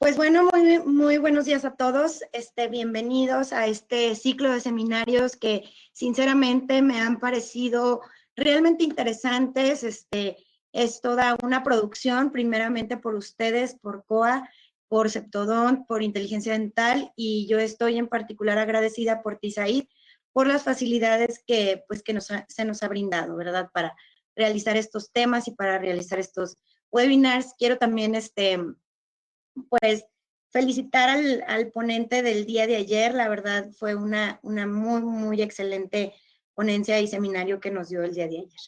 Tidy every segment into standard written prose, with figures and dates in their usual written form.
Pues bueno, muy buenos días a todos. Bienvenidos a este ciclo de seminarios que sinceramente me han parecido realmente interesantes. Es toda una producción, primeramente por ustedes, por COA, por Septodont, por Inteligencia Dental, y yo estoy en particular agradecida por ti, Said, por las facilidades que se nos ha brindado, ¿verdad? Para realizar estos temas y para realizar estos webinars. Quiero también, pues felicitar al ponente del día de ayer. La verdad fue una muy excelente ponencia y seminario que nos dio el día de ayer.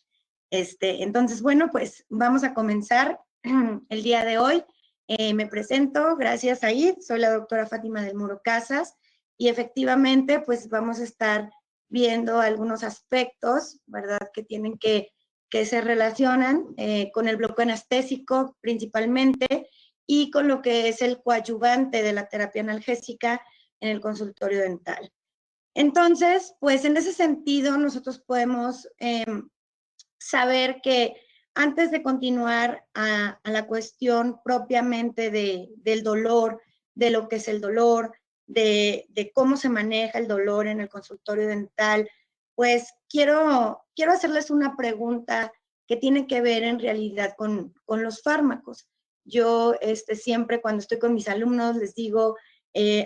Entonces, bueno, pues vamos a comenzar el día de hoy. Me presento, gracias Said, soy la doctora Fátima del Muro Casas y efectivamente pues vamos a estar viendo algunos aspectos, ¿verdad? Que se relacionan con el bloqueo anestésico principalmente, y con lo que es el coadyuvante de la terapia analgésica en el consultorio dental. Entonces, pues en ese sentido, nosotros podemos saber que antes de continuar a la cuestión propiamente del dolor, de lo que es el dolor, de cómo se maneja el dolor en el consultorio dental, pues quiero hacerles una pregunta que tiene que ver en realidad con los fármacos. Yo siempre cuando estoy con mis alumnos les digo,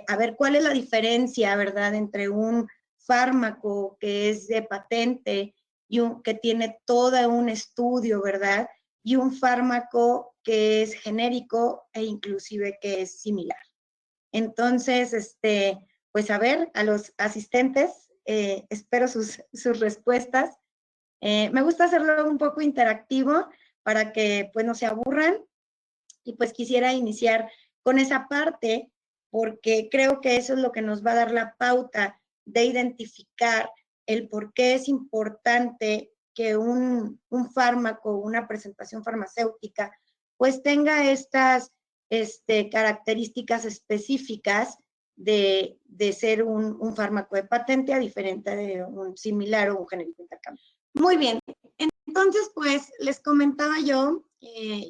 a ver, ¿cuál es la diferencia, verdad, entre un fármaco que es de patente y que tiene todo un estudio, ¿verdad? Y un fármaco que es genérico e inclusive que es similar? Entonces, pues a ver, a los asistentes, espero sus respuestas. Me gusta hacerlo un poco interactivo para que pues no se aburran, y pues quisiera iniciar con esa parte porque creo que eso es lo que nos va a dar la pauta de identificar el por qué es importante que un fármaco, una presentación farmacéutica, pues tenga estas características específicas de ser un fármaco de patente a diferente de un similar o un genérico intercambio. Muy bien, entonces pues les comentaba yo,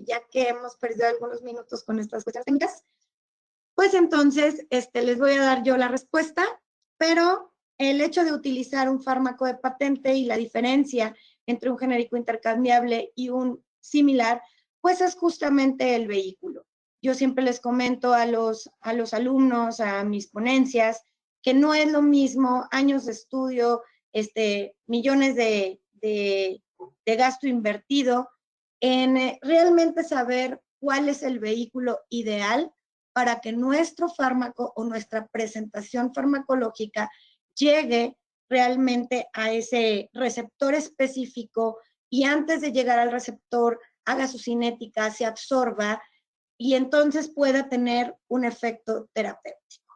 ya que hemos perdido algunos minutos con estas cuestiones técnicas, pues entonces les voy a dar yo la respuesta, pero el hecho de utilizar un fármaco de patente y la diferencia entre un genérico intercambiable y un similar, pues es justamente el vehículo. Yo siempre les comento a los alumnos, a mis ponencias, que no es lo mismo años de estudio, millones de gasto invertido en realmente saber cuál es el vehículo ideal para que nuestro fármaco o nuestra presentación farmacológica llegue realmente a ese receptor específico y antes de llegar al receptor haga su cinética, se absorba y entonces pueda tener un efecto terapéutico,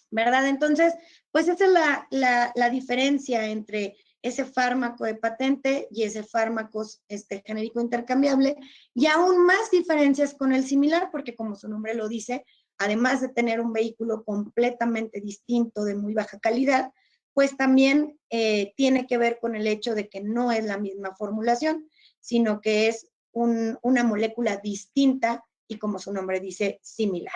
¿verdad? Entonces, pues esa es la diferencia entre ese fármaco de patente y ese fármaco genérico intercambiable, y aún más diferencias con el similar, porque como su nombre lo dice, además de tener un vehículo completamente distinto de muy baja calidad, pues también tiene que ver con el hecho de que no es la misma formulación, sino que es una molécula distinta y, como su nombre dice, similar.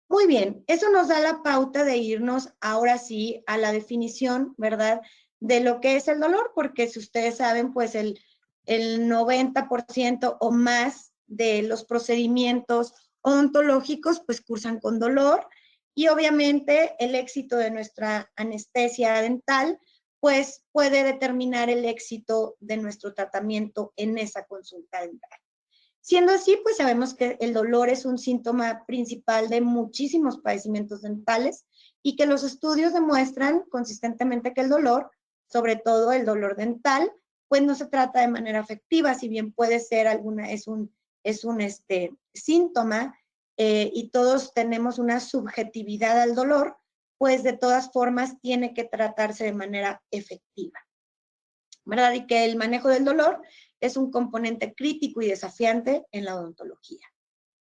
Muy bien, eso nos da la pauta de irnos ahora sí a la definición, ¿verdad?, de lo que es el dolor, porque si ustedes saben, pues el 90% o más de los procedimientos odontológicos pues cursan con dolor, y obviamente el éxito de nuestra anestesia dental pues puede determinar el éxito de nuestro tratamiento en esa consulta dental. Siendo así, pues sabemos que el dolor es un síntoma principal de muchísimos padecimientos dentales y que los estudios demuestran consistentemente que el dolor, sobre todo el dolor dental, pues no se trata de manera afectiva, si bien puede ser es un síntoma y todos tenemos una subjetividad al dolor, pues de todas formas tiene que tratarse de manera efectiva, ¿verdad? Y que el manejo del dolor es un componente crítico y desafiante en la odontología.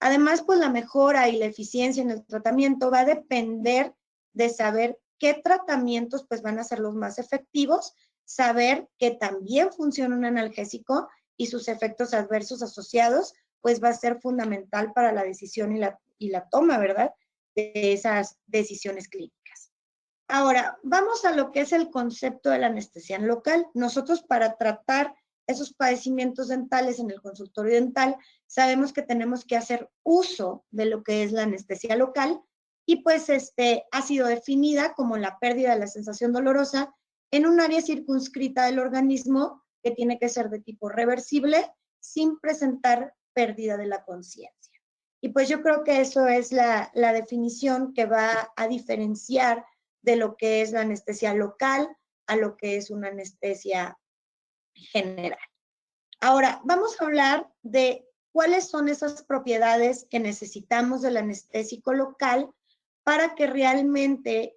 Además, pues la mejora y la eficiencia en el tratamiento va a depender de saber qué tratamientos pues van a ser los más efectivos, saber que también funciona un analgésico y sus efectos adversos asociados, pues va a ser fundamental para la decisión y la toma, ¿verdad?, de esas decisiones clínicas. Ahora, vamos a lo que es el concepto de la anestesia local. Nosotros, para tratar esos padecimientos dentales en el consultorio dental, sabemos que tenemos que hacer uso de lo que es la anestesia local, y pues ha sido definida como la pérdida de la sensación dolorosa en un área circunscrita del organismo, que tiene que ser de tipo reversible sin presentar pérdida de la conciencia. Y pues yo creo que eso es la definición que va a diferenciar de lo que es la anestesia local a lo que es una anestesia general. Ahora, vamos a hablar de cuáles son esas propiedades que necesitamos del anestésico local para que realmente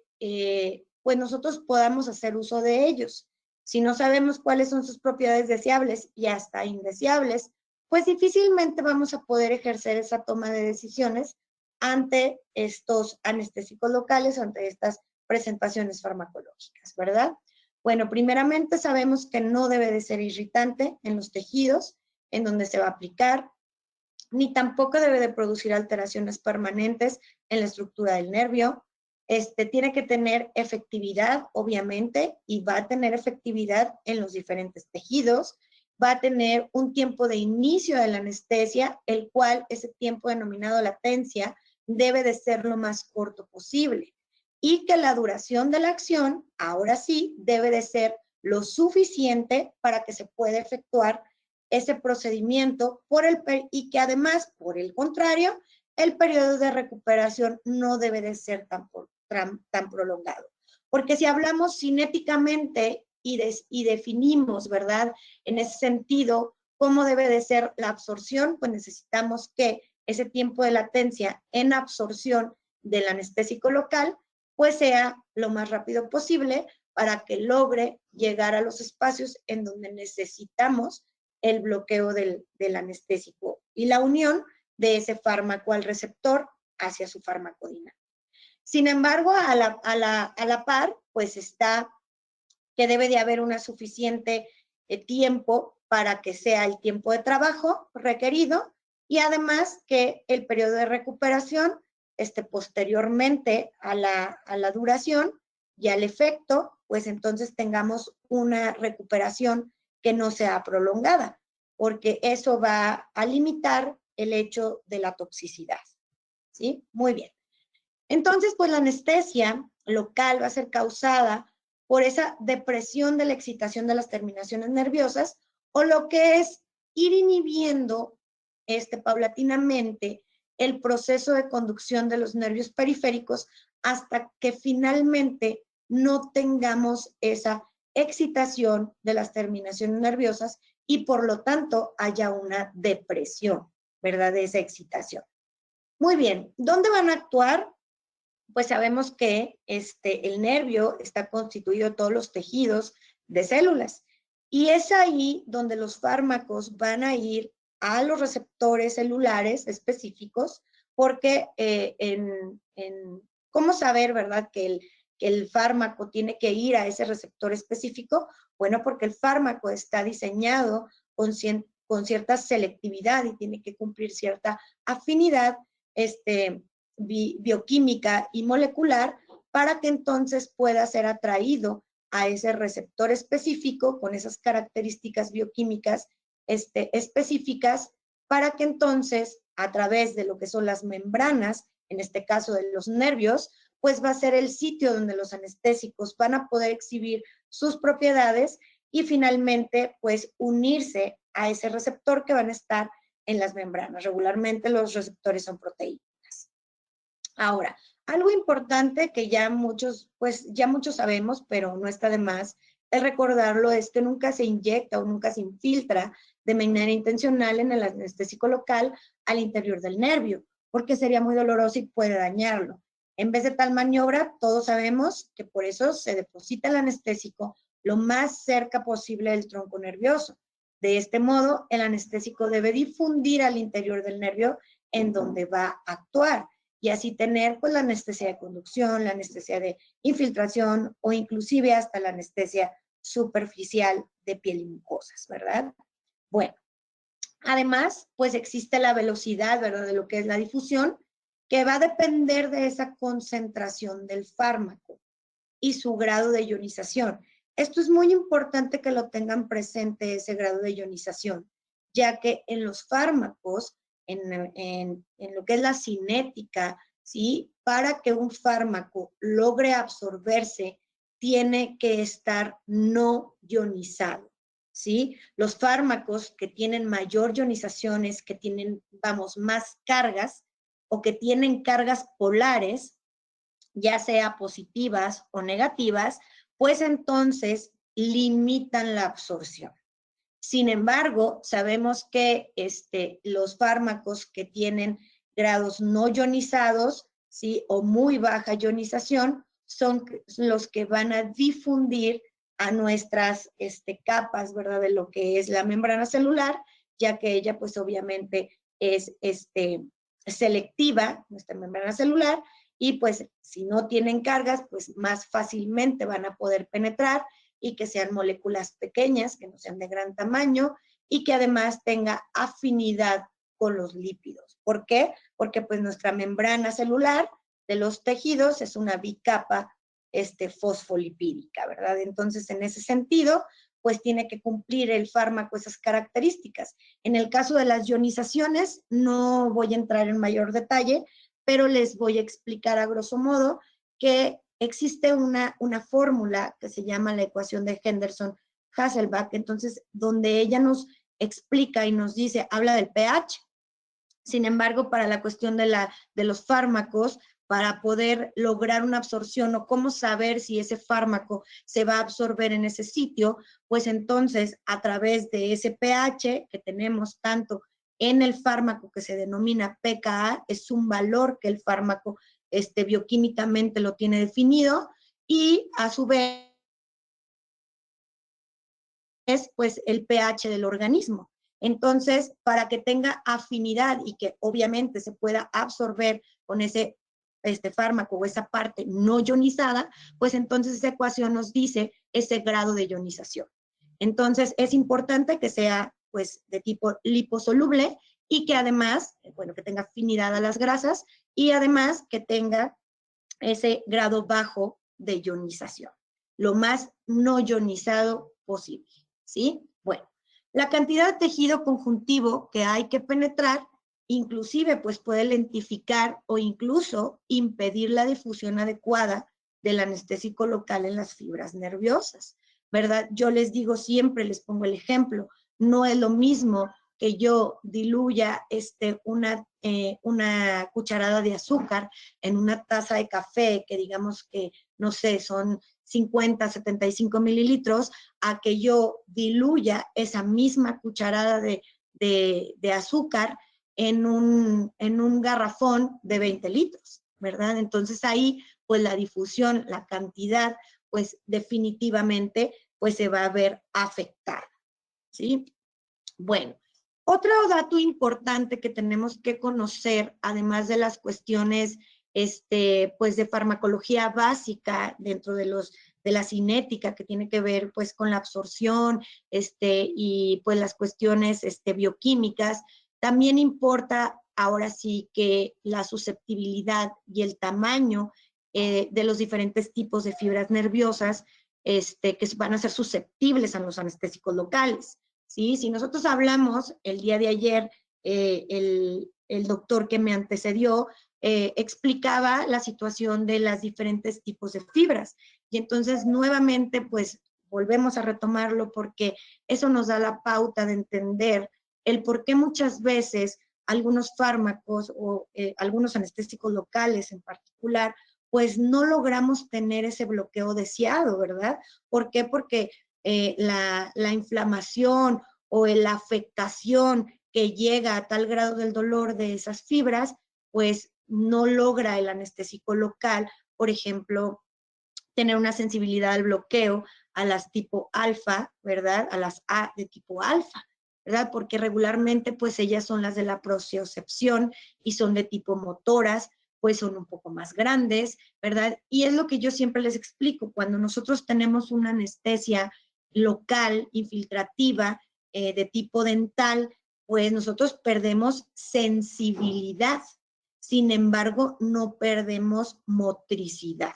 pues nosotros podamos hacer uso de ellos. Si no sabemos cuáles son sus propiedades deseables y hasta indeseables, pues difícilmente vamos a poder ejercer esa toma de decisiones ante estos anestésicos locales, ante estas presentaciones farmacológicas, ¿verdad? Bueno, primeramente sabemos que no debe de ser irritante en los tejidos en donde se va a aplicar, ni tampoco debe de producir alteraciones permanentes en la estructura del nervio. Tiene que tener efectividad, obviamente, y va a tener efectividad en los diferentes tejidos. Va a tener un tiempo de inicio de la anestesia, el cual ese tiempo denominado latencia debe de ser lo más corto posible. Y que la duración de la acción, ahora sí, debe de ser lo suficiente para que se pueda efectuar ese procedimiento y que además, por el contrario, el periodo de recuperación no debe de ser tan prolongado. Porque si hablamos cinéticamente y definimos, ¿verdad?, en ese sentido, cómo debe de ser la absorción, pues necesitamos que ese tiempo de latencia en absorción del anestésico local pues sea lo más rápido posible para que logre llegar a los espacios en donde necesitamos el bloqueo del anestésico y la unión de ese fármaco al receptor hacia su farmacodinámica. Sin embargo, a la par, pues está que debe de haber una suficiente tiempo para que sea el tiempo de trabajo requerido, y además que el periodo de recuperación posteriormente a la duración y al efecto, pues entonces tengamos una recuperación que no sea prolongada, porque eso va a limitar el hecho de la toxicidad, ¿sí? Muy bien. Entonces, pues la anestesia local va a ser causada por esa depresión de la excitación de las terminaciones nerviosas, o lo que es ir inhibiendo paulatinamente el proceso de conducción de los nervios periféricos hasta que finalmente no tengamos esa excitación de las terminaciones nerviosas y por lo tanto haya una depresión, ¿verdad?, de esa excitación. Muy bien, ¿dónde van a actuar? Pues sabemos que el nervio está constituido de todos los tejidos de células, y es ahí donde los fármacos van a ir a los receptores celulares específicos, porque ¿cómo saber, verdad, que el fármaco tiene que ir a ese receptor específico? Bueno, porque el fármaco está diseñado con cierta selectividad y tiene que cumplir cierta afinidad bioquímica y molecular para que entonces pueda ser atraído a ese receptor específico con esas características bioquímicas específicas, para que entonces a través de lo que son las membranas, en este caso de los nervios, pues va a ser el sitio donde los anestésicos van a poder exhibir sus propiedades y finalmente pues unirse a ese receptor que van a estar en las membranas. Regularmente los receptores son proteínas. Ahora, algo importante que ya muchos sabemos, pero no está de más, es recordarlo, es que nunca se inyecta o nunca se infiltra de manera intencional en el anestésico local al interior del nervio, porque sería muy doloroso y puede dañarlo. En vez de tal maniobra, todos sabemos que por eso se deposita el anestésico lo más cerca posible del tronco nervioso. De este modo, el anestésico debe difundir al interior del nervio en donde va a actuar, y así tener pues la anestesia de conducción, la anestesia de infiltración o inclusive hasta la anestesia superficial de piel y mucosas, ¿verdad? Bueno, además pues existe la velocidad, ¿verdad?, de lo que es la difusión, que va a depender de esa concentración del fármaco y su grado de ionización. Esto es muy importante que lo tengan presente, ese grado de ionización, ya que en los fármacos, en lo que es la cinética, ¿sí? Para que un fármaco logre absorberse, tiene que estar no ionizado, ¿sí? Los fármacos que tienen mayor ionizaciones, que tienen, vamos, más cargas o que tienen cargas polares, ya sea positivas o negativas, pues entonces limitan la absorción. Sin embargo, sabemos que los fármacos que tienen grados no ionizados, ¿sí? O muy baja ionización, son los que van a difundir a nuestras capas, ¿verdad? De lo que es la membrana celular, ya que ella pues obviamente es selectiva, nuestra membrana celular, y pues si no tienen cargas, pues más fácilmente van a poder penetrar y que sean moléculas pequeñas, que no sean de gran tamaño y que además tenga afinidad con los lípidos. ¿Por qué? Porque pues nuestra membrana celular de los tejidos es una bicapa fosfolipídica, ¿verdad? Entonces, en ese sentido, pues tiene que cumplir el fármaco esas características. En el caso de las ionizaciones, no voy a entrar en mayor detalle, pero les voy a explicar a grosso modo que existe una fórmula que se llama la ecuación de Henderson-Hasselbalch, entonces, donde ella nos explica y nos dice, habla del pH. Sin embargo, para la cuestión de los fármacos, para poder lograr una absorción o cómo saber si ese fármaco se va a absorber en ese sitio, pues entonces a través de ese pH que tenemos tanto en el fármaco que se denomina pKa, es un valor que el fármaco bioquímicamente lo tiene definido, y a su vez es pues el pH del organismo. Entonces, para que tenga afinidad y que obviamente se pueda absorber con ese fármaco o esa parte no ionizada, pues entonces esa ecuación nos dice ese grado de ionización. Entonces, es importante que sea pues de tipo liposoluble y que además, bueno, que tenga afinidad a las grasas y además que tenga ese grado bajo de ionización, lo más no ionizado posible, ¿sí? Bueno, la cantidad de tejido conjuntivo que hay que penetrar, inclusive, pues puede lentificar o incluso impedir la difusión adecuada del anestésico local en las fibras nerviosas, ¿verdad? Yo les digo siempre, les pongo el ejemplo, no es lo mismo que yo diluya una cucharada de azúcar en una taza de café, que digamos que, no sé, son 50, 75 mililitros, a que yo diluya esa misma cucharada de azúcar en un garrafón de 20 litros, ¿verdad? Entonces ahí, pues la difusión, la cantidad, pues definitivamente, pues se va a ver afectada, ¿sí? Bueno, otro dato importante que tenemos que conocer, además de las cuestiones pues de farmacología básica dentro de la cinética, que tiene que ver pues con la absorción y pues las cuestiones bioquímicas, también importa ahora sí que la susceptibilidad y el tamaño de los diferentes tipos de fibras nerviosas que van a ser susceptibles a los anestésicos locales. ¿Sí? Si nosotros hablamos, el día de ayer, el doctor que me antecedió explicaba la situación de los diferentes tipos de fibras. Y entonces, nuevamente, pues, volvemos a retomarlo porque eso nos da la pauta de entender el por qué muchas veces algunos fármacos o algunos anestésicos locales en particular, pues no logramos tener ese bloqueo deseado, ¿verdad? ¿Por qué? Porque la inflamación o la afectación que llega a tal grado del dolor de esas fibras, pues no logra el anestésico local, por ejemplo, tener una sensibilidad al bloqueo a las tipo alfa, ¿verdad? A las A de tipo alfa, ¿verdad? Porque regularmente, pues ellas son las de la propriocepción y son de tipo motoras, pues son un poco más grandes, ¿verdad? Y es lo que yo siempre les explico, cuando nosotros tenemos una anestesia local, infiltrativa, de tipo dental, pues nosotros perdemos sensibilidad, sin embargo, no perdemos motricidad.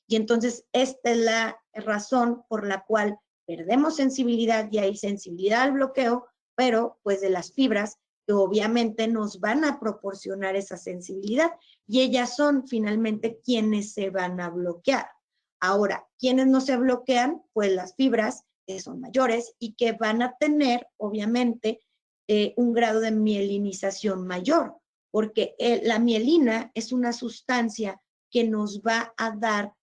Y entonces, esta es la razón por la cual perdemos sensibilidad, y hay sensibilidad al bloqueo, pero pues de las fibras que obviamente nos van a proporcionar esa sensibilidad, y ellas son finalmente quienes se van a bloquear. Ahora, ¿quiénes no se bloquean? Pues las fibras que son mayores y que van a tener, obviamente, un grado de mielinización mayor, porque la mielina es una sustancia que nos va a dar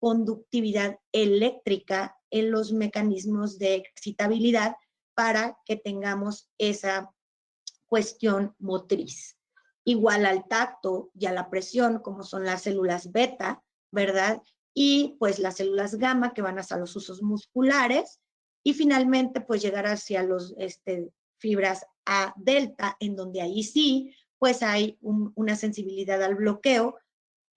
conductividad eléctrica en los mecanismos de excitabilidad para que tengamos esa cuestión motriz. Igual al tacto y a la presión, como son las células beta, ¿verdad? Y pues las células gamma que van hacia los usos musculares, y finalmente pues llegar hacia los fibras A delta, en donde ahí sí pues hay una sensibilidad al bloqueo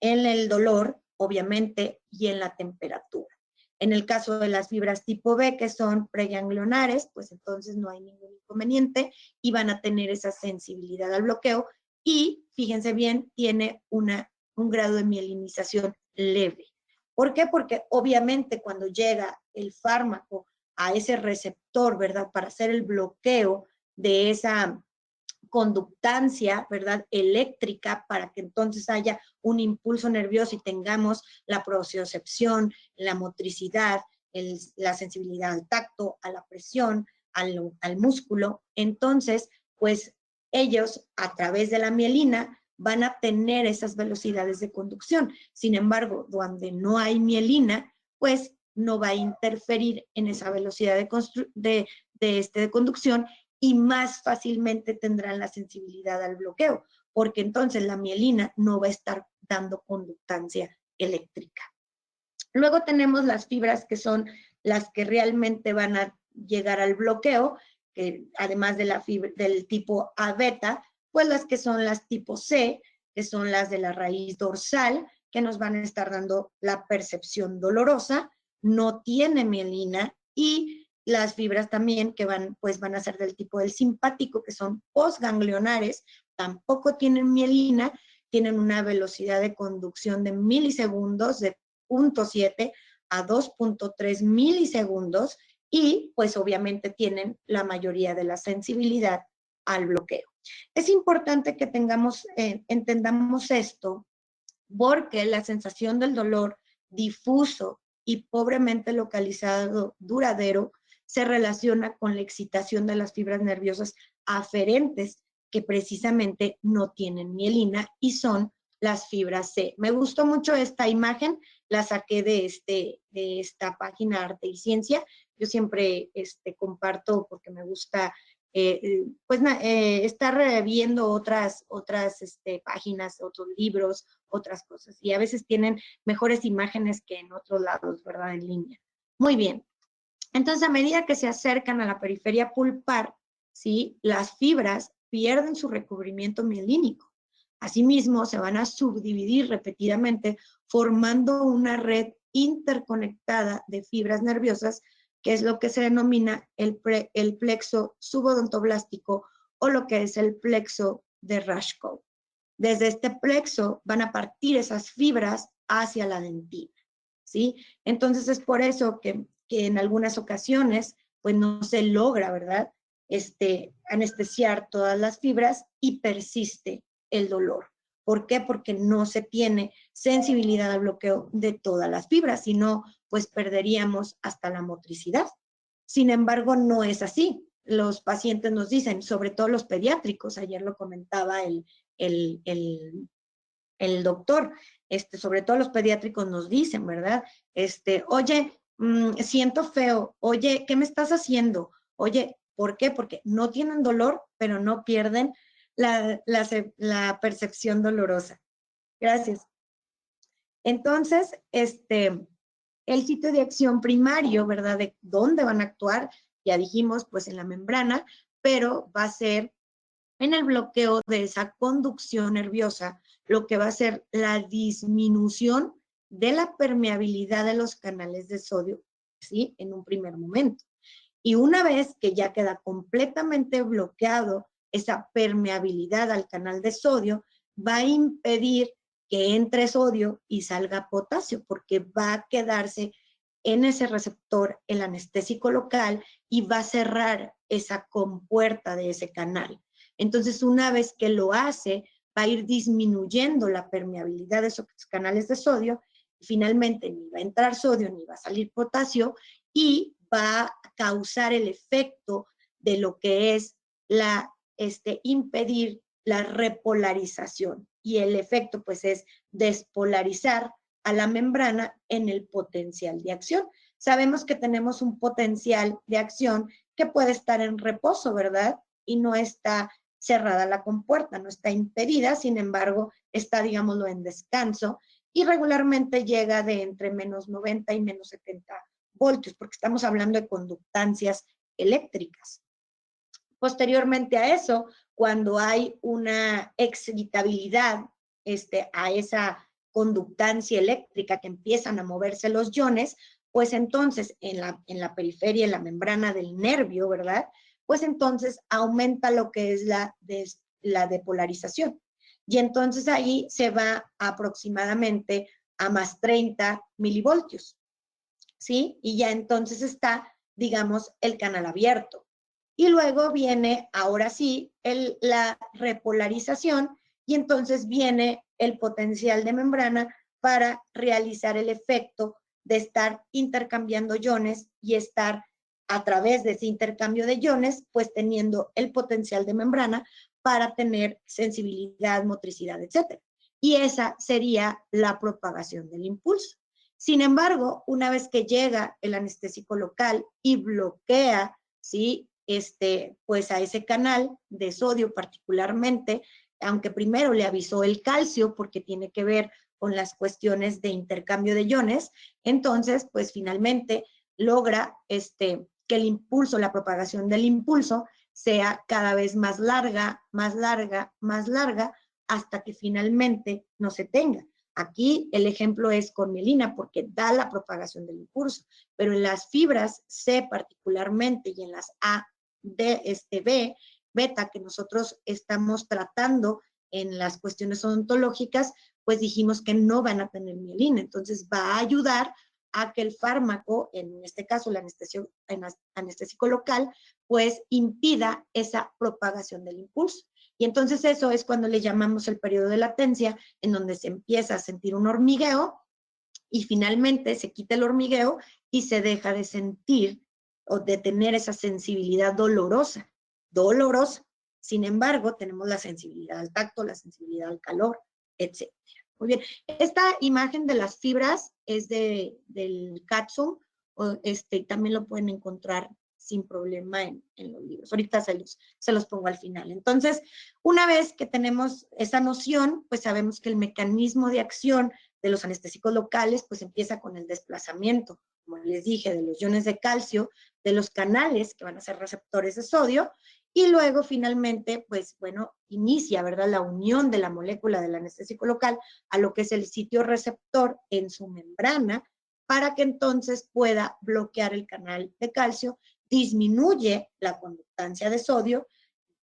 en el dolor, obviamente, y en la temperatura. En el caso de las fibras tipo B, que son preganglionares, pues entonces no hay ningún inconveniente y van a tener esa sensibilidad al bloqueo, y fíjense bien, tiene un grado de mielinización leve. ¿Por qué? Porque obviamente cuando llega el fármaco a ese receptor, ¿verdad? Para hacer el bloqueo de esa conductancia, ¿verdad? Eléctrica, para que entonces haya un impulso nervioso y tengamos la propriocepción, la motricidad, la sensibilidad al tacto, a la presión, al músculo. Entonces, pues ellos a través de la mielina van a tener esas velocidades de conducción. Sin embargo, donde no hay mielina, pues no va a interferir en esa velocidad de conducción, y más fácilmente tendrán la sensibilidad al bloqueo, porque entonces la mielina no va a estar dando conductancia eléctrica. Luego tenemos las fibras que son las que realmente van a llegar al bloqueo, que además de la fibra del tipo A beta, pues las que son las tipo C, que son las de la raíz dorsal, que nos van a estar dando la percepción dolorosa, no tiene mielina, y las fibras también que van a ser del tipo del simpático, que son postganglionares, tampoco tienen mielina, tienen una velocidad de conducción de milisegundos, de 0.7 a 2.3 milisegundos, y pues obviamente tienen la mayoría de la sensibilidad al bloqueo. Es importante que entendamos esto, porque la sensación del dolor difuso y pobremente localizado duradero se relaciona con la excitación de las fibras nerviosas aferentes, que precisamente no tienen mielina y son las fibras C. Me gustó mucho esta imagen, la saqué de esta página Arte y Ciencia. Yo siempre comparto porque me gusta estar viendo otras páginas, otros libros, otras cosas. Y a veces tienen mejores imágenes que en otros lados, ¿verdad? En línea. Muy bien. Entonces, a medida que se acercan a la periferia pulpar, ¿sí? Las fibras pierden su recubrimiento mielínico. Asimismo, se van a subdividir repetidamente, formando una red interconectada de fibras nerviosas, que es lo que se denomina el plexo subodontoblástico, o lo que es el plexo de Rashkow. Desde este plexo van a partir esas fibras hacia la dentina, ¿sí? Entonces es por eso que en algunas ocasiones pues no se logra, ¿verdad? Anestesiar todas las fibras y persiste el dolor. ¿Por qué? Porque no se tiene sensibilidad al bloqueo de todas las fibras, sino pues perderíamos hasta la motricidad. Sin embargo, no es así. Los pacientes nos dicen, sobre todo los pediátricos, ayer lo comentaba el doctor, sobre todo los pediátricos nos dicen, ¿verdad? Oye, siento feo, oye, ¿qué me estás haciendo? Oye, ¿por qué? Porque no tienen dolor, pero no pierden la percepción dolorosa. Gracias. Entonces, el sitio de acción primario, ¿verdad? De dónde van a actuar, ya dijimos, pues en la membrana, pero va a ser en el bloqueo de esa conducción nerviosa, lo que va a ser la disminución de la permeabilidad de los canales de sodio, ¿sí? En un primer momento. Y una vez que ya queda completamente bloqueado esa permeabilidad al canal de sodio, va a impedir que entre sodio y salga potasio, porque va a quedarse en ese receptor el anestésico local y va a cerrar esa compuerta de ese canal. Entonces, una vez que lo hace, va a ir disminuyendo la permeabilidad de esos canales de sodio, y finalmente ni va a entrar sodio ni va a salir potasio, y va a causar el efecto de lo que es impedir la repolarización. Y el efecto, pues, es despolarizar a la membrana en el potencial de acción. Sabemos que tenemos un potencial de acción que puede estar en reposo, ¿verdad? Y no está cerrada la compuerta, no está impedida, sin embargo, está, digámoslo, en descanso, y regularmente llega de entre menos 90 y menos 70 voltios, porque estamos hablando de conductancias eléctricas. Posteriormente a eso, cuando hay una excitabilidad a esa conductancia eléctrica que empiezan a moverse los iones, pues entonces en la periferia, en la membrana del nervio, ¿verdad? Pues entonces aumenta lo que es la depolarización. Y entonces ahí se va aproximadamente a más 30 milivoltios, ¿sí? Y ya entonces está, digamos, el canal abierto. Y luego viene, ahora sí, la repolarización, y entonces viene el potencial de membrana para realizar el efecto de estar intercambiando iones y estar a través de ese intercambio de iones, pues teniendo el potencial de membrana para tener sensibilidad, motricidad, etc. Y esa sería la propagación del impulso. Sin embargo, una vez que llega el anestésico local y bloquea, ¿sí? Pues a ese canal de sodio particularmente, aunque primero le avisó el calcio porque tiene que ver con las cuestiones de intercambio de iones, entonces, pues finalmente logra que el impulso, la propagación del impulso sea cada vez más larga, más larga, más larga, hasta que finalmente no se tenga. Aquí el ejemplo es con mielina porque da la propagación del impulso, pero en las fibras C particularmente y en las A, D, B, beta que nosotros estamos tratando en las cuestiones odontológicas, pues dijimos que no van a tener mielina. Entonces va a ayudar a que el fármaco, en este caso el anestésico local, pues impida esa propagación del impulso. Y entonces eso es cuando le llamamos el periodo de latencia, en donde se empieza a sentir un hormigueo y finalmente se quita el hormigueo y se deja de sentir o de tener esa sensibilidad dolorosa. Sin embargo, tenemos la sensibilidad al tacto, la sensibilidad al calor, etc. Muy bien. Esta imagen de las fibras es del Katsun, también lo pueden encontrar sin problema en los libros. Ahorita se los pongo al final. Entonces, una vez que tenemos esa noción, pues sabemos que el mecanismo de acción de los anestésicos locales, pues empieza con el desplazamiento, como les dije, de los iones de calcio, de los canales que van a ser receptores de sodio, y luego finalmente, pues bueno, inicia, ¿verdad?, la unión de la molécula del anestésico local a lo que es el sitio receptor en su membrana, para que entonces pueda bloquear el canal de calcio, disminuye la conductancia de sodio,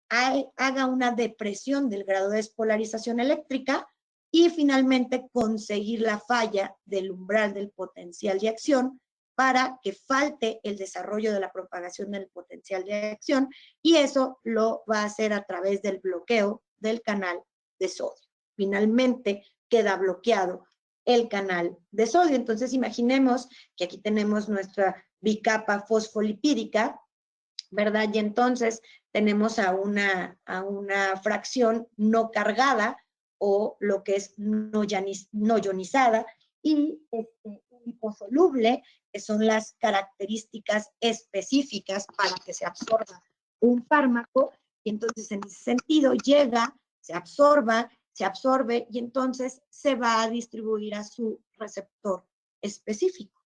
haga una depresión del grado de despolarización eléctrica y finalmente conseguir la falla del umbral del potencial de acción para que falte el desarrollo de la propagación del potencial de acción, y eso lo va a hacer a través del bloqueo del canal de sodio. Finalmente queda bloqueado el canal de sodio. Entonces imaginemos que aquí tenemos nuestra bicapa fosfolipídica, ¿verdad? Y entonces tenemos a una fracción no cargada o lo que es no ionizada y liposoluble, que son las características específicas para que se absorba un fármaco, y entonces en ese sentido llega, se absorbe y entonces se va a distribuir a su receptor específico.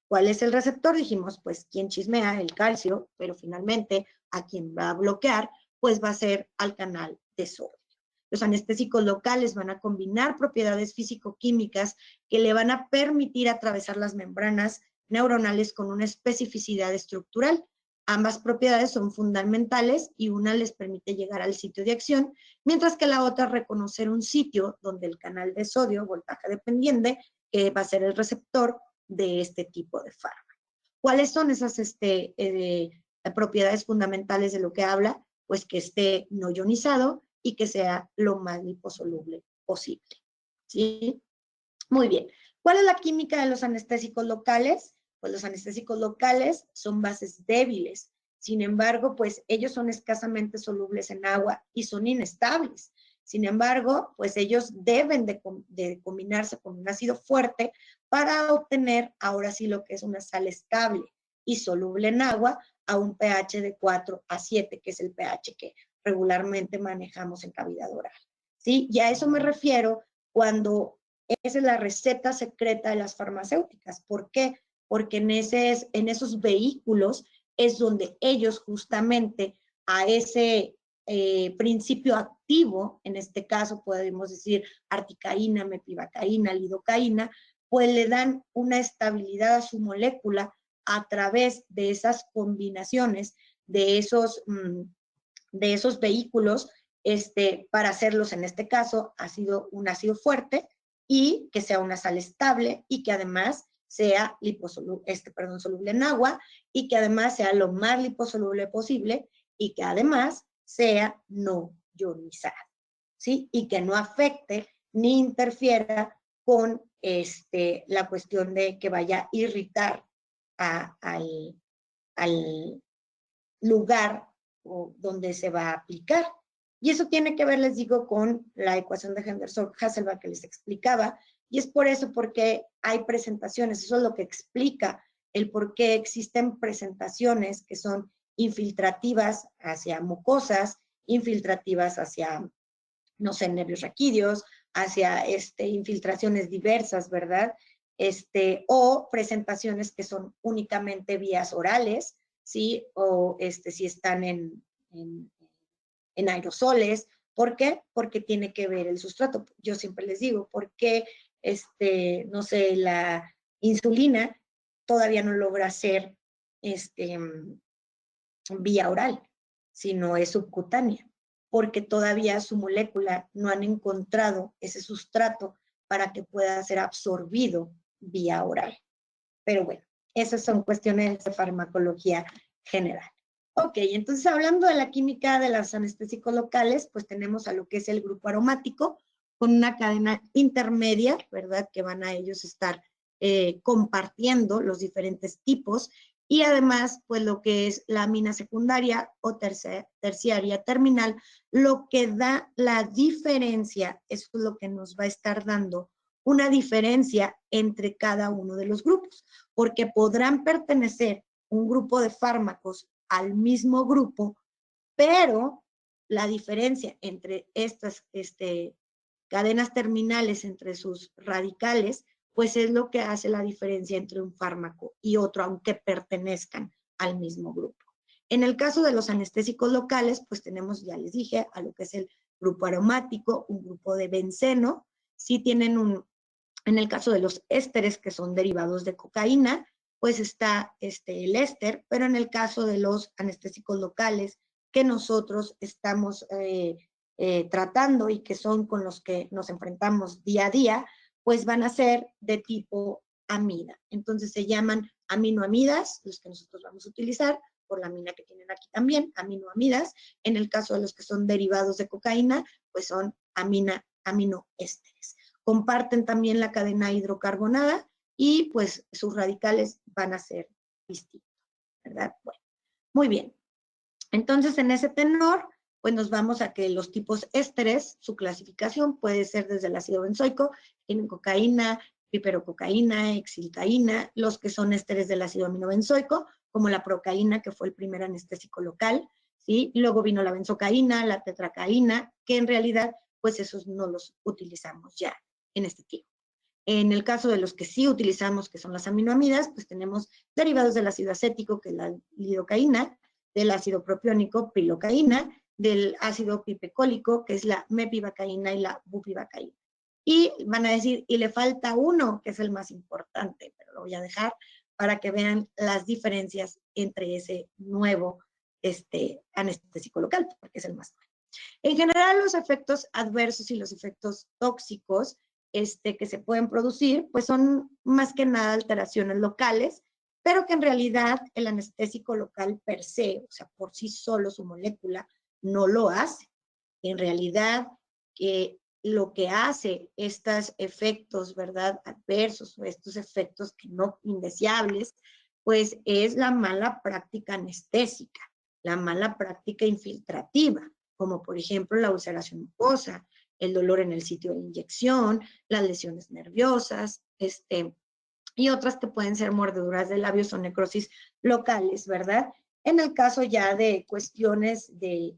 ¿Cuál es el receptor? Dijimos, pues, quien chismea el calcio, pero finalmente a quien va a bloquear, pues va a ser al canal de sodio. Los anestésicos locales van a combinar propiedades físico-químicas que le van a permitir atravesar las membranas neuronales con una especificidad estructural, Ambas propiedades son fundamentales y una les permite llegar al sitio de acción, mientras que la otra reconocer un sitio donde el canal de sodio, voltaje dependiente, que va a ser el receptor de este tipo de fármaco. ¿Cuáles son esas propiedades fundamentales de lo que habla? Pues que esté no ionizado y que sea lo más liposoluble posible. ¿Sí? Muy bien. ¿Cuál es la química de los anestésicos locales? Pues los anestésicos locales son bases débiles. Sin embargo, pues ellos son escasamente solubles en agua y son inestables. Sin embargo, pues ellos deben de combinarse con un ácido fuerte para obtener ahora sí lo que es una sal estable y soluble en agua a un pH de 4 a 7, que es el pH que regularmente manejamos en cavidad oral. ¿Sí? Y a eso me refiero cuando esa es la receta secreta de las farmacéuticas. ¿Por qué? Porque en esos vehículos es donde ellos justamente a ese principio activo, en este caso podemos decir articaína, mepivacaína, lidocaína, pues le dan una estabilidad a su molécula a través de esas combinaciones de esos vehículos para hacerlos, en este caso, un ácido fuerte y que sea una sal estable y que además sea soluble en agua y que además sea lo más liposoluble posible y que además sea no ionizado, ¿sí? Y que no afecte ni interfiera con la cuestión de que vaya a irritar al lugar donde se va a aplicar. Y eso tiene que ver, les digo, con la ecuación de Henderson-Hasselbalch que les explicaba, y es por eso porque hay presentaciones, eso es lo que explica el por qué existen presentaciones que son infiltrativas hacia mucosas, infiltrativas hacia, no sé, nervios raquídeos, hacia infiltraciones diversas, ¿verdad? O presentaciones que son únicamente vías orales, ¿sí? O si están en aerosoles. ¿Por qué? Porque tiene que ver el sustrato. Yo siempre les digo, ¿por qué, no sé, la insulina todavía no logra ser vía oral, sino es subcutánea? Porque todavía su molécula no han encontrado ese sustrato para que pueda ser absorbido vía oral. Pero bueno, esas son cuestiones de farmacología general. Ok, entonces hablando de la química de los anestésicos locales, pues tenemos a lo que es el grupo aromático con una cadena intermedia, ¿verdad? Que van a ellos estar compartiendo los diferentes tipos y además, pues lo que es la amina secundaria o terciaria terminal, lo que da la diferencia, eso es lo que nos va a estar dando una diferencia entre cada uno de los grupos, porque podrán pertenecer un grupo de fármacos al mismo grupo, pero la diferencia entre estas cadenas terminales, entre sus radicales, pues es lo que hace la diferencia entre un fármaco y otro, aunque pertenezcan al mismo grupo. En el caso de los anestésicos locales, pues tenemos, ya les dije, a lo que es el grupo aromático, un grupo de benceno, sí tienen en el caso de los ésteres, que son derivados de cocaína, pues está el éster, pero en el caso de los anestésicos locales que nosotros estamos tratando y que son con los que nos enfrentamos día a día, pues van a ser de tipo amida. Entonces se llaman aminoamidas, los que nosotros vamos a utilizar, por la amina que tienen aquí también, aminoamidas. En el caso de los que son derivados de cocaína, pues son aminoésteres. Comparten también la cadena hidrocarbonada y pues sus radicales van a ser distintos, ¿verdad? Bueno, muy bien. Entonces, en ese tenor, pues nos vamos a que los tipos ésteres, su clasificación puede ser desde el ácido benzoico, tienen cocaína, piperococaína, exilcaína, los que son ésteres del ácido aminobenzoico, como la procaína, que fue el primer anestésico local, ¿sí? Luego vino la benzocaína, la tetracaína, que en realidad, pues esos no los utilizamos ya en este tipo. En el caso de los que sí utilizamos, que son las aminoamidas, pues tenemos derivados del ácido acético, que es la lidocaína, del ácido propiónico, pilocaína, del ácido pipecólico, que es la mepivacaína y la bupivacaína. Y van a decir, y le falta uno, que es el más importante, pero lo voy a dejar para que vean las diferencias entre ese nuevo anestésico local, porque es el más nuevo. En general, los efectos adversos y los efectos tóxicos que se pueden producir, pues son más que nada alteraciones locales, pero que en realidad el anestésico local per se, o sea, por sí solo su molécula, no lo hace. En realidad, lo que hace estos efectos, ¿verdad?, adversos o estos efectos que no indeseables, pues es la mala práctica anestésica, la mala práctica infiltrativa, como por ejemplo la ulceración mucosa, el dolor en el sitio de inyección, las lesiones nerviosas, y otras que pueden ser mordeduras de labios o necrosis locales, ¿verdad? En el caso ya de cuestiones de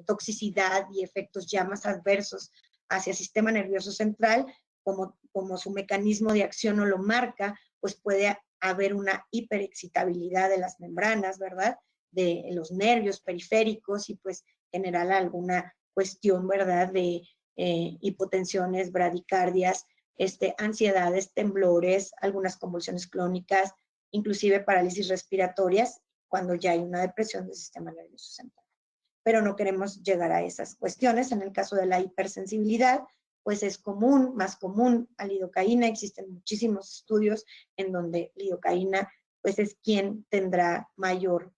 toxicidad y efectos ya más adversos hacia el sistema nervioso central, como su mecanismo de acción no lo marca, pues puede haber una hiperexcitabilidad de las membranas, ¿verdad? De los nervios periféricos y pues generar alguna cuestión, ¿verdad? De hipotensiones, bradicardias, ansiedades, temblores, algunas convulsiones clónicas, inclusive parálisis respiratorias, cuando ya hay una depresión del sistema nervioso central. Pero no queremos llegar a esas cuestiones. En el caso de la hipersensibilidad, pues es común, más común a lidocaína. Existen muchísimos estudios en donde lidocaína, pues es quien tendrá mayor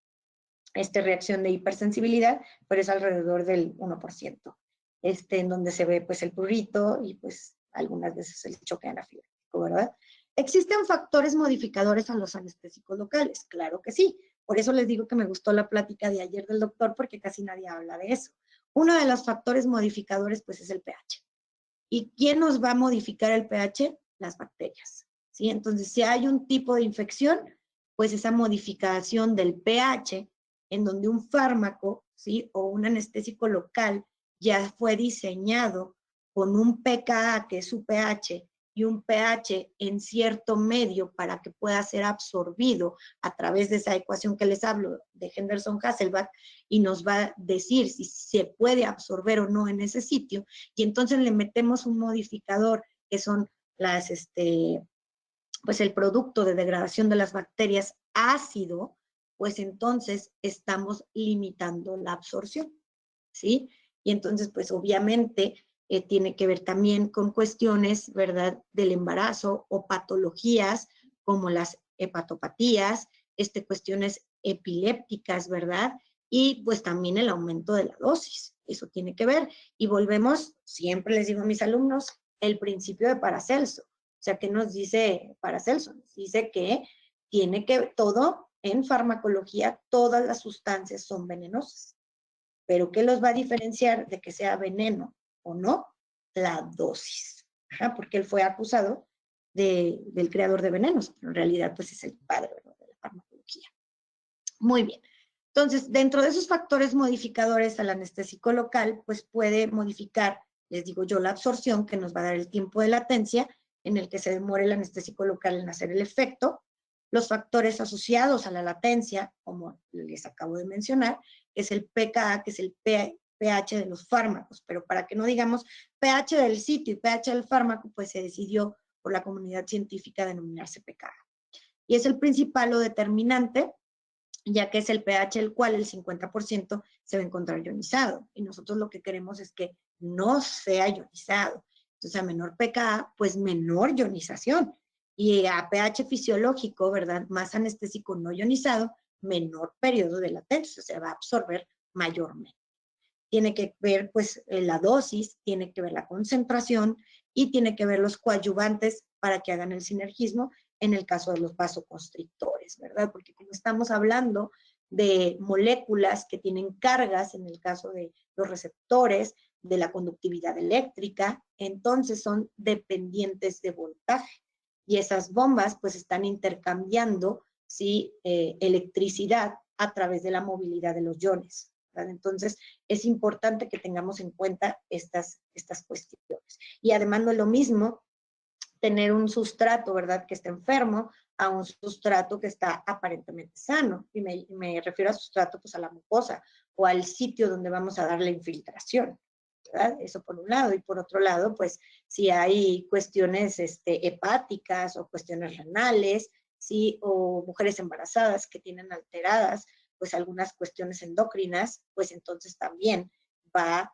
reacción de hipersensibilidad, pero es alrededor del 1%, en donde se ve pues el prurito y pues algunas veces el choque anafiláctico, ¿verdad? ¿Existen factores modificadores a los anestésicos locales? Claro que sí. Por eso les digo que me gustó la plática de ayer del doctor, porque casi nadie habla de eso. Uno de los factores modificadores pues es el pH. ¿Y quién nos va a modificar el pH? Las bacterias, ¿sí? Entonces, si hay un tipo de infección, pues esa modificación del pH, en donde un fármaco, ¿sí?, o un anestésico local ya fue diseñado con un pKa, que es su pH, y un pH en cierto medio para que pueda ser absorbido a través de esa ecuación que les hablo de Henderson-Hasselbalch, y nos va a decir si se puede absorber o no en ese sitio, y entonces le metemos un modificador que son las, pues el producto de degradación de las bacterias ácido, pues entonces estamos limitando la absorción, ¿sí? Y entonces, pues obviamente tiene que ver también con cuestiones, ¿verdad?, del embarazo o patologías como las hepatopatías, cuestiones epilépticas, ¿verdad? Y pues también el aumento de la dosis, eso tiene que ver. Y volvemos, siempre les digo a mis alumnos, el principio de Paracelso. O sea, ¿qué nos dice Paracelso? Nos dice que tiene que, todo en farmacología, todas las sustancias son venenosas. Pero ¿qué los va a diferenciar de que sea veneno o no? La dosis. Ajá, porque él fue acusado del creador de venenos, pero en realidad pues es el padre, ¿no?, de la farmacología. Muy bien. Entonces, dentro de esos factores modificadores al anestésico local, pues puede modificar, les digo yo, la absorción, que nos va a dar el tiempo de latencia en el que se demore el anestésico local en hacer el efecto, los factores asociados a la latencia, como les acabo de mencionar, que es el pKa, que es el pH de los fármacos, pero para que no digamos pH del sitio y pH del fármaco, pues se decidió por la comunidad científica denominarse pKa. Y es el principal o determinante, ya que es el pH el cual el 50% se va a encontrar ionizado. Y nosotros lo que queremos es que no sea ionizado. Entonces, a menor pKa, pues menor ionización. Y a pH fisiológico, ¿verdad?, más anestésico no ionizado, menor periodo de latencia, se va a absorber mayormente. Tiene que ver, pues, la dosis, tiene que ver la concentración y tiene que ver los coadyuvantes para que hagan el sinergismo en el caso de los vasoconstrictores, ¿verdad? Porque como estamos hablando de moléculas que tienen cargas, en el caso de los receptores, de la conductividad eléctrica, entonces son dependientes de voltaje. Y esas bombas, pues, están intercambiando, ¿sí?, electricidad a través de la movilidad de los iones, ¿verdad? Entonces, es importante que tengamos en cuenta estas cuestiones. Y además no es lo mismo tener un sustrato, ¿verdad?, que está enfermo, a un sustrato que está aparentemente sano. Y me refiero a sustrato, pues, a la mucosa o al sitio donde vamos a dar la infiltración, ¿verdad? Eso por un lado. Y por otro lado, pues, si hay cuestiones hepáticas o cuestiones renales, ¿sí? O mujeres embarazadas que tienen alteradas, pues algunas cuestiones endocrinas, pues entonces también va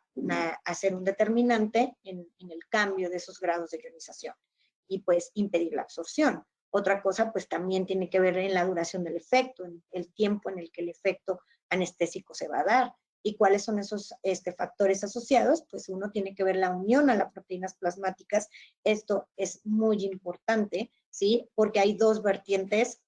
a ser un determinante en el cambio de esos grados de ionización y pues impedir la absorción. Otra cosa, pues también tiene que ver en la duración del efecto, en el tiempo en el que el efecto anestésico se va a dar. ¿Y cuáles son esos factores asociados? Pues uno tiene que ver la unión a las proteínas plasmáticas. Esto es muy importante, ¿sí? Porque hay dos vertientes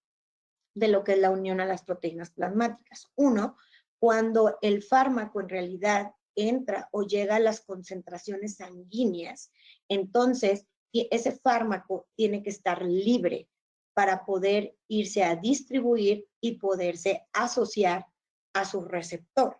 de lo que es la unión a las proteínas plasmáticas. Uno, cuando el fármaco en realidad entra o llega a las concentraciones sanguíneas, entonces ese fármaco tiene que estar libre para poder irse a distribuir y poderse asociar a su receptor.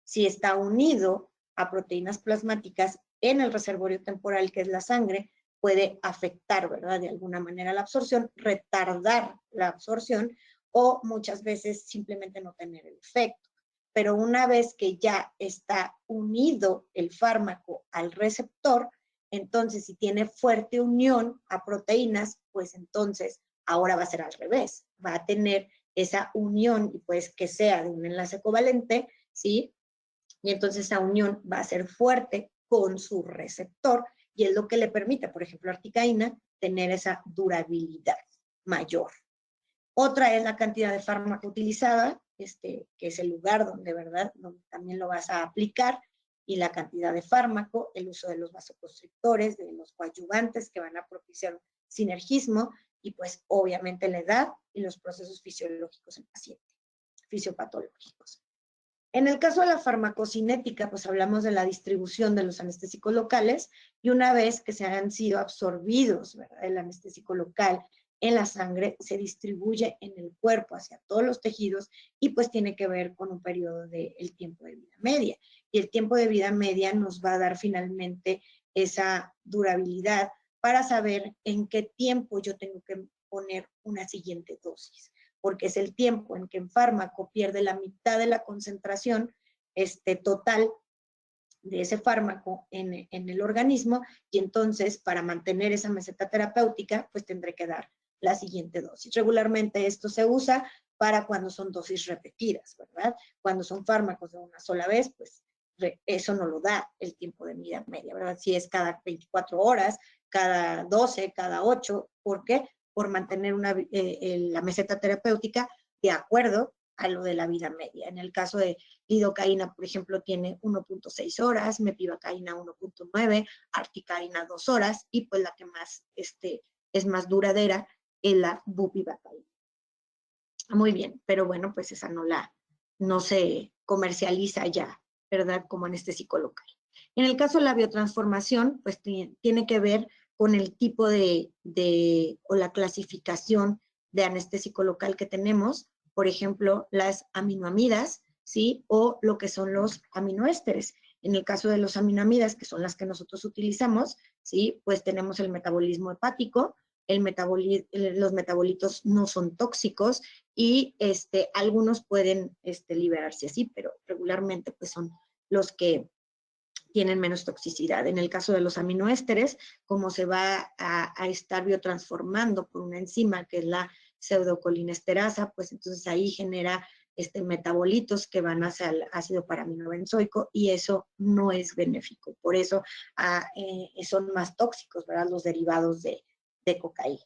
Si está unido a proteínas plasmáticas en el reservorio temporal, que es la sangre, puede afectar, ¿verdad? De alguna manera la absorción, retardar la absorción o muchas veces simplemente no tener el efecto. Pero una vez que ya está unido el fármaco al receptor, entonces si tiene fuerte unión a proteínas, pues entonces ahora va a ser al revés. Va a tener esa unión y pues que sea de un enlace covalente, ¿sí? Y entonces esa unión va a ser fuerte con su receptor y es lo que le permite, por ejemplo, a articaína, tener esa durabilidad mayor. Otra es la cantidad de fármaco utilizada, que es el lugar donde, ¿verdad?, donde también lo vas a aplicar, y la cantidad de fármaco, el uso de los vasoconstrictores, de los coadyuvantes que van a propiciar sinergismo, y pues obviamente la edad y los procesos fisiológicos en paciente, fisiopatológicos. En el caso de la farmacocinética, pues hablamos de la distribución de los anestésicos locales y una vez que se han sido absorbidos, ¿verdad?, el anestésico local en la sangre, se distribuye en el cuerpo hacia todos los tejidos y pues tiene que ver con un periodo del tiempo de vida media. Y el tiempo de vida media nos va a dar finalmente esa durabilidad para saber en qué tiempo yo tengo que poner una siguiente dosis, porque es el tiempo en que el fármaco pierde la mitad de la concentración total de ese fármaco en el organismo, y entonces para mantener esa meseta terapéutica, pues tendré que dar la siguiente dosis. Regularmente esto se usa para cuando son dosis repetidas, ¿verdad? Cuando son fármacos de una sola vez, pues eso no lo da el tiempo de vida media, ¿verdad? Si es cada 24 horas, cada 12, cada 8, ¿por qué? Por mantener la meseta terapéutica de acuerdo a lo de la vida media. En el caso de lidocaína, por ejemplo, tiene 1.6 horas, mepivacaína 1.9, articaína 2 horas, y pues la que más es más duradera es la bupivacaína. Muy bien, pero bueno, pues esa no se comercializa ya, ¿verdad?, como anestésico local. En el caso de la biotransformación, pues tiene que ver con el tipo o la clasificación de anestésico local que tenemos, por ejemplo, las aminoamidas, ¿sí? O lo que son los aminoésteres. En el caso de los aminoamidas, que son las que nosotros utilizamos, ¿sí? Pues tenemos el metabolismo hepático, los metabolitos no son tóxicos y algunos pueden liberarse así, pero regularmente pues son los que tienen menos toxicidad. En el caso de los aminoésteres, como se va a estar biotransformando por una enzima que es la pseudocolinesterasa, pues entonces ahí genera metabolitos que van hacia el ácido paraminobenzoico y eso no es benéfico. Por eso son más tóxicos, ¿verdad?, los derivados de cocaína.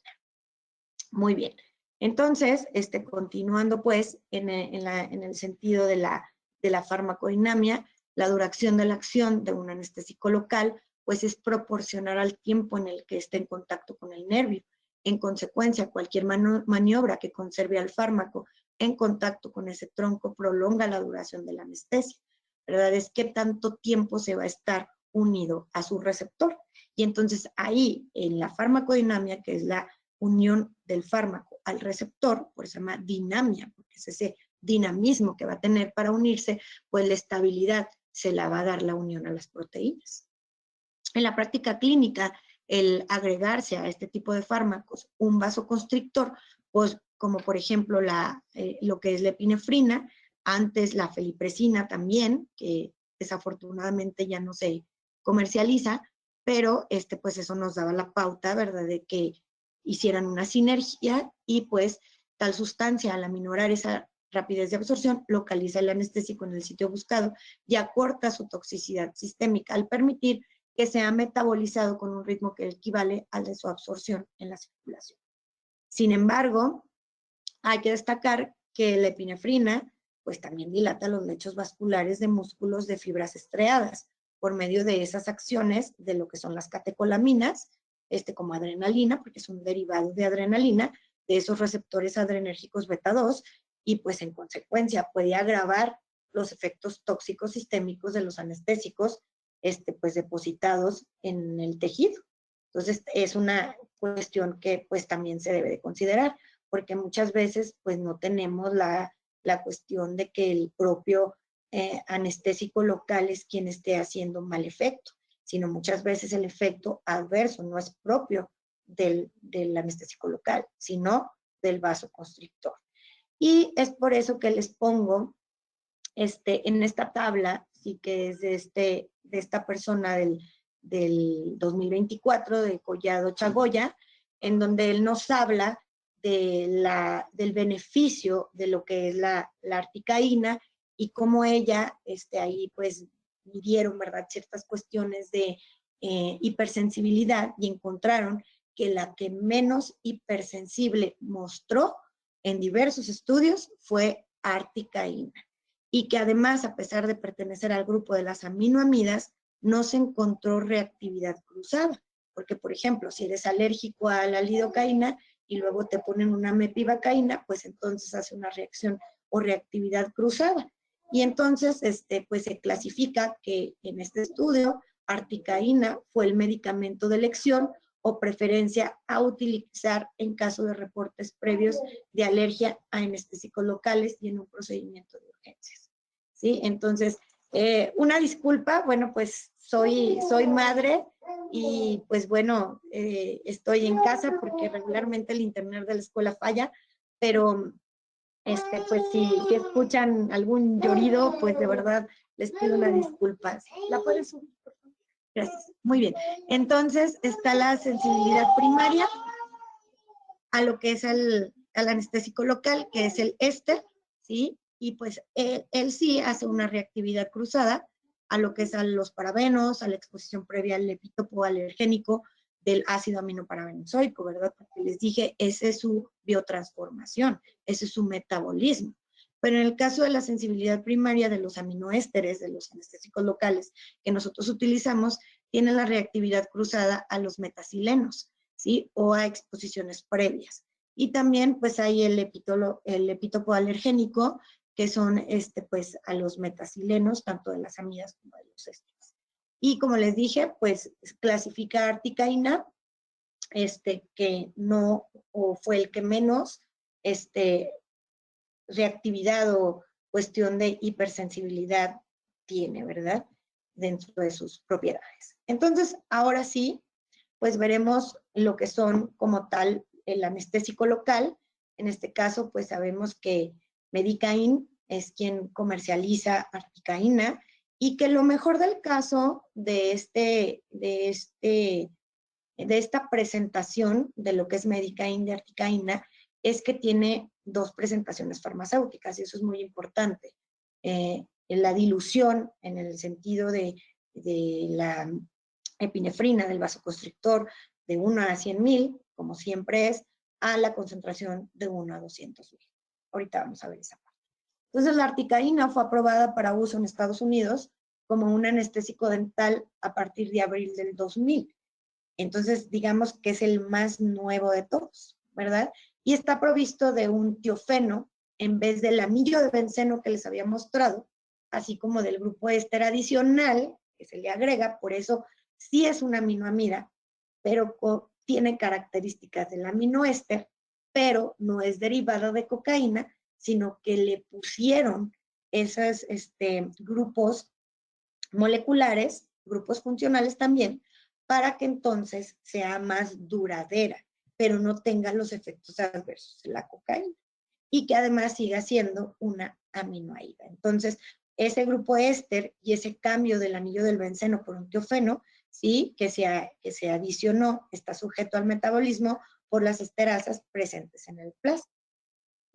Muy bien. Entonces, continuando pues en el sentido de la farmacodinamia, la duración de la acción de un anestésico local pues es proporcional al tiempo en el que esté en contacto con el nervio. En consecuencia, cualquier maniobra que conserve al fármaco en contacto con ese tronco prolonga la duración de la anestesia. ¿Verdad? Es que tanto tiempo se va a estar unido a su receptor. Y entonces ahí, en la farmacodinamia, que es la unión del fármaco al receptor, por eso se llama dinamia, porque es ese dinamismo que va a tener para unirse, pues la estabilidad se la va a dar la unión a las proteínas. En la práctica clínica, el agregarse a este tipo de fármacos un vasoconstrictor, pues como por ejemplo lo que es la epinefrina, antes la felipresina también, que desafortunadamente ya no se comercializa, pero pues eso nos daba la pauta, ¿verdad?, de que hicieran una sinergia y pues Tal sustancia, al aminorar esa rapidez de absorción, localiza el anestésico en el sitio buscado y acorta su toxicidad sistémica al permitir que sea metabolizado con un ritmo que equivale al de su absorción en la circulación. Sin embargo, hay que destacar que la epinefrina pues también dilata los lechos vasculares de músculos de fibras estriadas por medio de esas acciones de lo que son las catecolaminas, como adrenalina, porque es un derivado de adrenalina, de esos receptores adrenérgicos beta 2, y pues en consecuencia puede agravar los efectos tóxicos sistémicos de los anestésicos pues depositados en el tejido. Entonces es una cuestión que pues también se debe de considerar, porque muchas veces pues no tenemos la cuestión de que el propio anestésico local es quien esté haciendo mal efecto, sino muchas veces el efecto adverso no es propio del anestésico local, sino del vasoconstrictor. Y es por eso que les pongo en esta tabla, sí que es de esta persona del 2024, de Collado Chagoya, en donde él nos habla del beneficio de lo que es la articaína y cómo ella, ahí pues midieron, ¿verdad?, ciertas cuestiones de hipersensibilidad y encontraron que la que menos hipersensible mostró en diversos estudios fue articaína. Y que además, a pesar de pertenecer al grupo de las aminoamidas, no se encontró reactividad cruzada. Porque, por ejemplo, si eres alérgico a la lidocaína y luego te ponen una mepivacaína, pues entonces hace una reacción o reactividad cruzada. Y entonces, pues se clasifica que en este estudio, articaína fue el medicamento de elección o preferencia a utilizar en caso de reportes previos de alergia a anestésicos locales y en un procedimiento de urgencias. ¿Sí? Entonces, una disculpa, bueno, pues soy madre y pues bueno, estoy en casa porque regularmente el internet de la escuela falla, pero pues si escuchan algún llorido, pues de verdad les pido una disculpa. ¿La puedes subir, por favor? Gracias. Muy bien. Entonces está la sensibilidad primaria a lo que es al anestésico local, que es el éster, ¿sí? Y pues él sí hace una reactividad cruzada a lo que es a los parabenos, a la exposición previa al epítopo alergénico del ácido aminoparabenzoico, ¿verdad? Porque les dije, esa es su biotransformación, ese es su metabolismo. Pero en el caso de la sensibilidad primaria de los aminoésteres, de los anestésicos locales que nosotros utilizamos, tiene la reactividad cruzada a los metacilenos, ¿sí? O a exposiciones previas. Y también pues hay el epítopo alergénico, que son pues a los metacilenos, tanto de las amidas como de los ésteres. Y como les dije, pues clasifica articaína, que no, o fue el que menos, reactividad o cuestión de hipersensibilidad tiene, ¿verdad? Dentro de sus propiedades. Entonces, ahora sí, pues veremos lo que son como tal el anestésico local. En este caso, pues sabemos que Medicain es quien comercializa articaína y que lo mejor del caso de esta presentación de lo que es Medicain de articaína es que tiene dos presentaciones farmacéuticas y eso es muy importante. La dilución en el sentido de la epinefrina del vasoconstrictor de 1 a 100,000, como siempre es, a la concentración de 1 a 200,000. Ahorita vamos a ver esa parte. Entonces, la articaína fue aprobada para uso en Estados Unidos como un anestésico dental a partir de abril del 2000. Entonces, digamos que es el más nuevo de todos, ¿verdad? Y está provisto de un tiofeno en vez del anillo de benceno que les había mostrado, así como del grupo éster adicional que se le agrega, por eso sí es una aminoamida, pero tiene características del aminoéster, pero no es derivada de cocaína, sino que le pusieron esos grupos moleculares, grupos funcionales también, para que entonces sea más duradera, pero no tenga los efectos adversos de la cocaína y que además siga siendo una aminoácida. Entonces, ese grupo éster y ese cambio del anillo del benceno por un tiofeno, ¿sí? que se adicionó, está sujeto al metabolismo por las esterasas presentes en el plasma.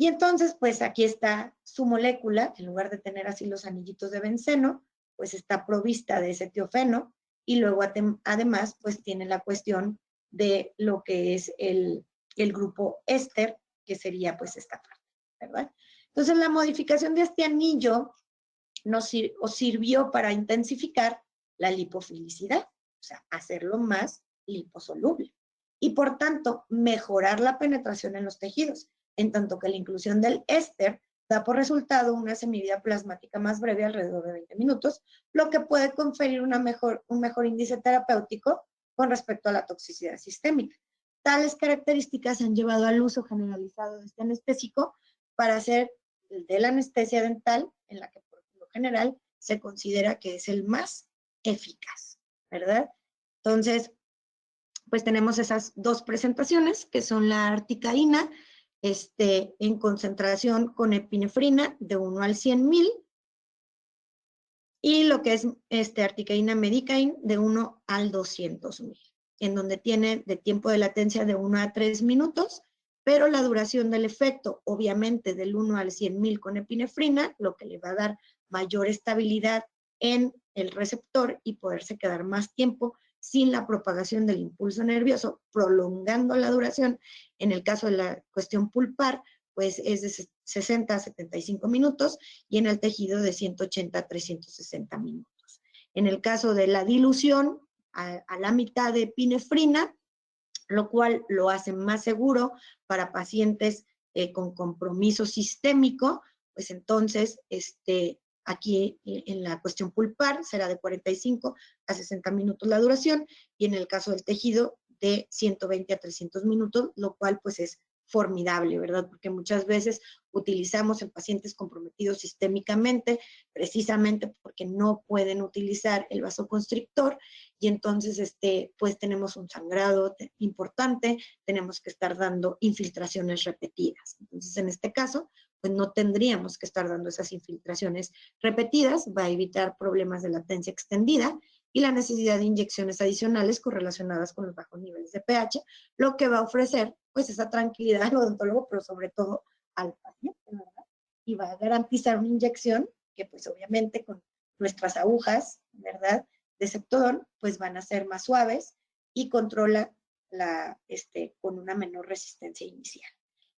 Y entonces, pues aquí está su molécula, en lugar de tener así los anillitos de benceno, pues está provista de ese tiofeno, y luego además, pues tiene la cuestión de lo que es el grupo éster, que sería pues esta parte, ¿verdad? Entonces, la modificación de este anillo nos sirvió para intensificar la lipofilicidad, o sea, hacerlo más liposoluble. Y por tanto, mejorar la penetración en los tejidos, en tanto que la inclusión del éster da por resultado una semivida plasmática más breve, alrededor de 20 minutos, lo que puede conferir un mejor índice terapéutico con respecto a la toxicidad sistémica. Tales características han llevado al uso generalizado de este anestésico para hacer de la anestesia dental, en la que por lo general se considera que es el más eficaz, ¿verdad? Entonces, pues tenemos esas dos presentaciones, que son la articaína, en concentración con epinefrina de 1 al 100,000, y lo que es articaína medicaín de 1 al 200,000, en donde tiene de tiempo de latencia de 1 a 3 minutos, pero la duración del efecto, obviamente del 1 al 100,000 con epinefrina, lo que le va a dar mayor estabilidad en el receptor y poderse quedar más tiempo sin la propagación del impulso nervioso, prolongando la duración. En el caso de la cuestión pulpar, pues es de 60 a 75 minutos, y en el tejido de 180 a 360 minutos. En el caso de la dilución, a la mitad de epinefrina, lo cual lo hace más seguro para pacientes con compromiso sistémico, pues entonces, aquí en la cuestión pulpar será de 45 a 60 minutos la duración, y en el caso del tejido de 120 a 300 minutos, lo cual pues es formidable, ¿verdad? Porque muchas veces utilizamos en pacientes comprometidos sistémicamente, precisamente porque no pueden utilizar el vasoconstrictor, y entonces pues tenemos un sangrado importante, tenemos que estar dando infiltraciones repetidas. Entonces, en este caso, pues no tendríamos que estar dando esas infiltraciones repetidas, va a evitar problemas de latencia extendida y la necesidad de inyecciones adicionales correlacionadas con los bajos niveles de pH, lo que va a ofrecer pues esa tranquilidad al odontólogo, pero sobre todo al paciente, ¿verdad? Y va a garantizar una inyección que pues obviamente con nuestras agujas, ¿verdad?, de Ceptodon, pues van a ser más suaves y controla con una menor resistencia inicial.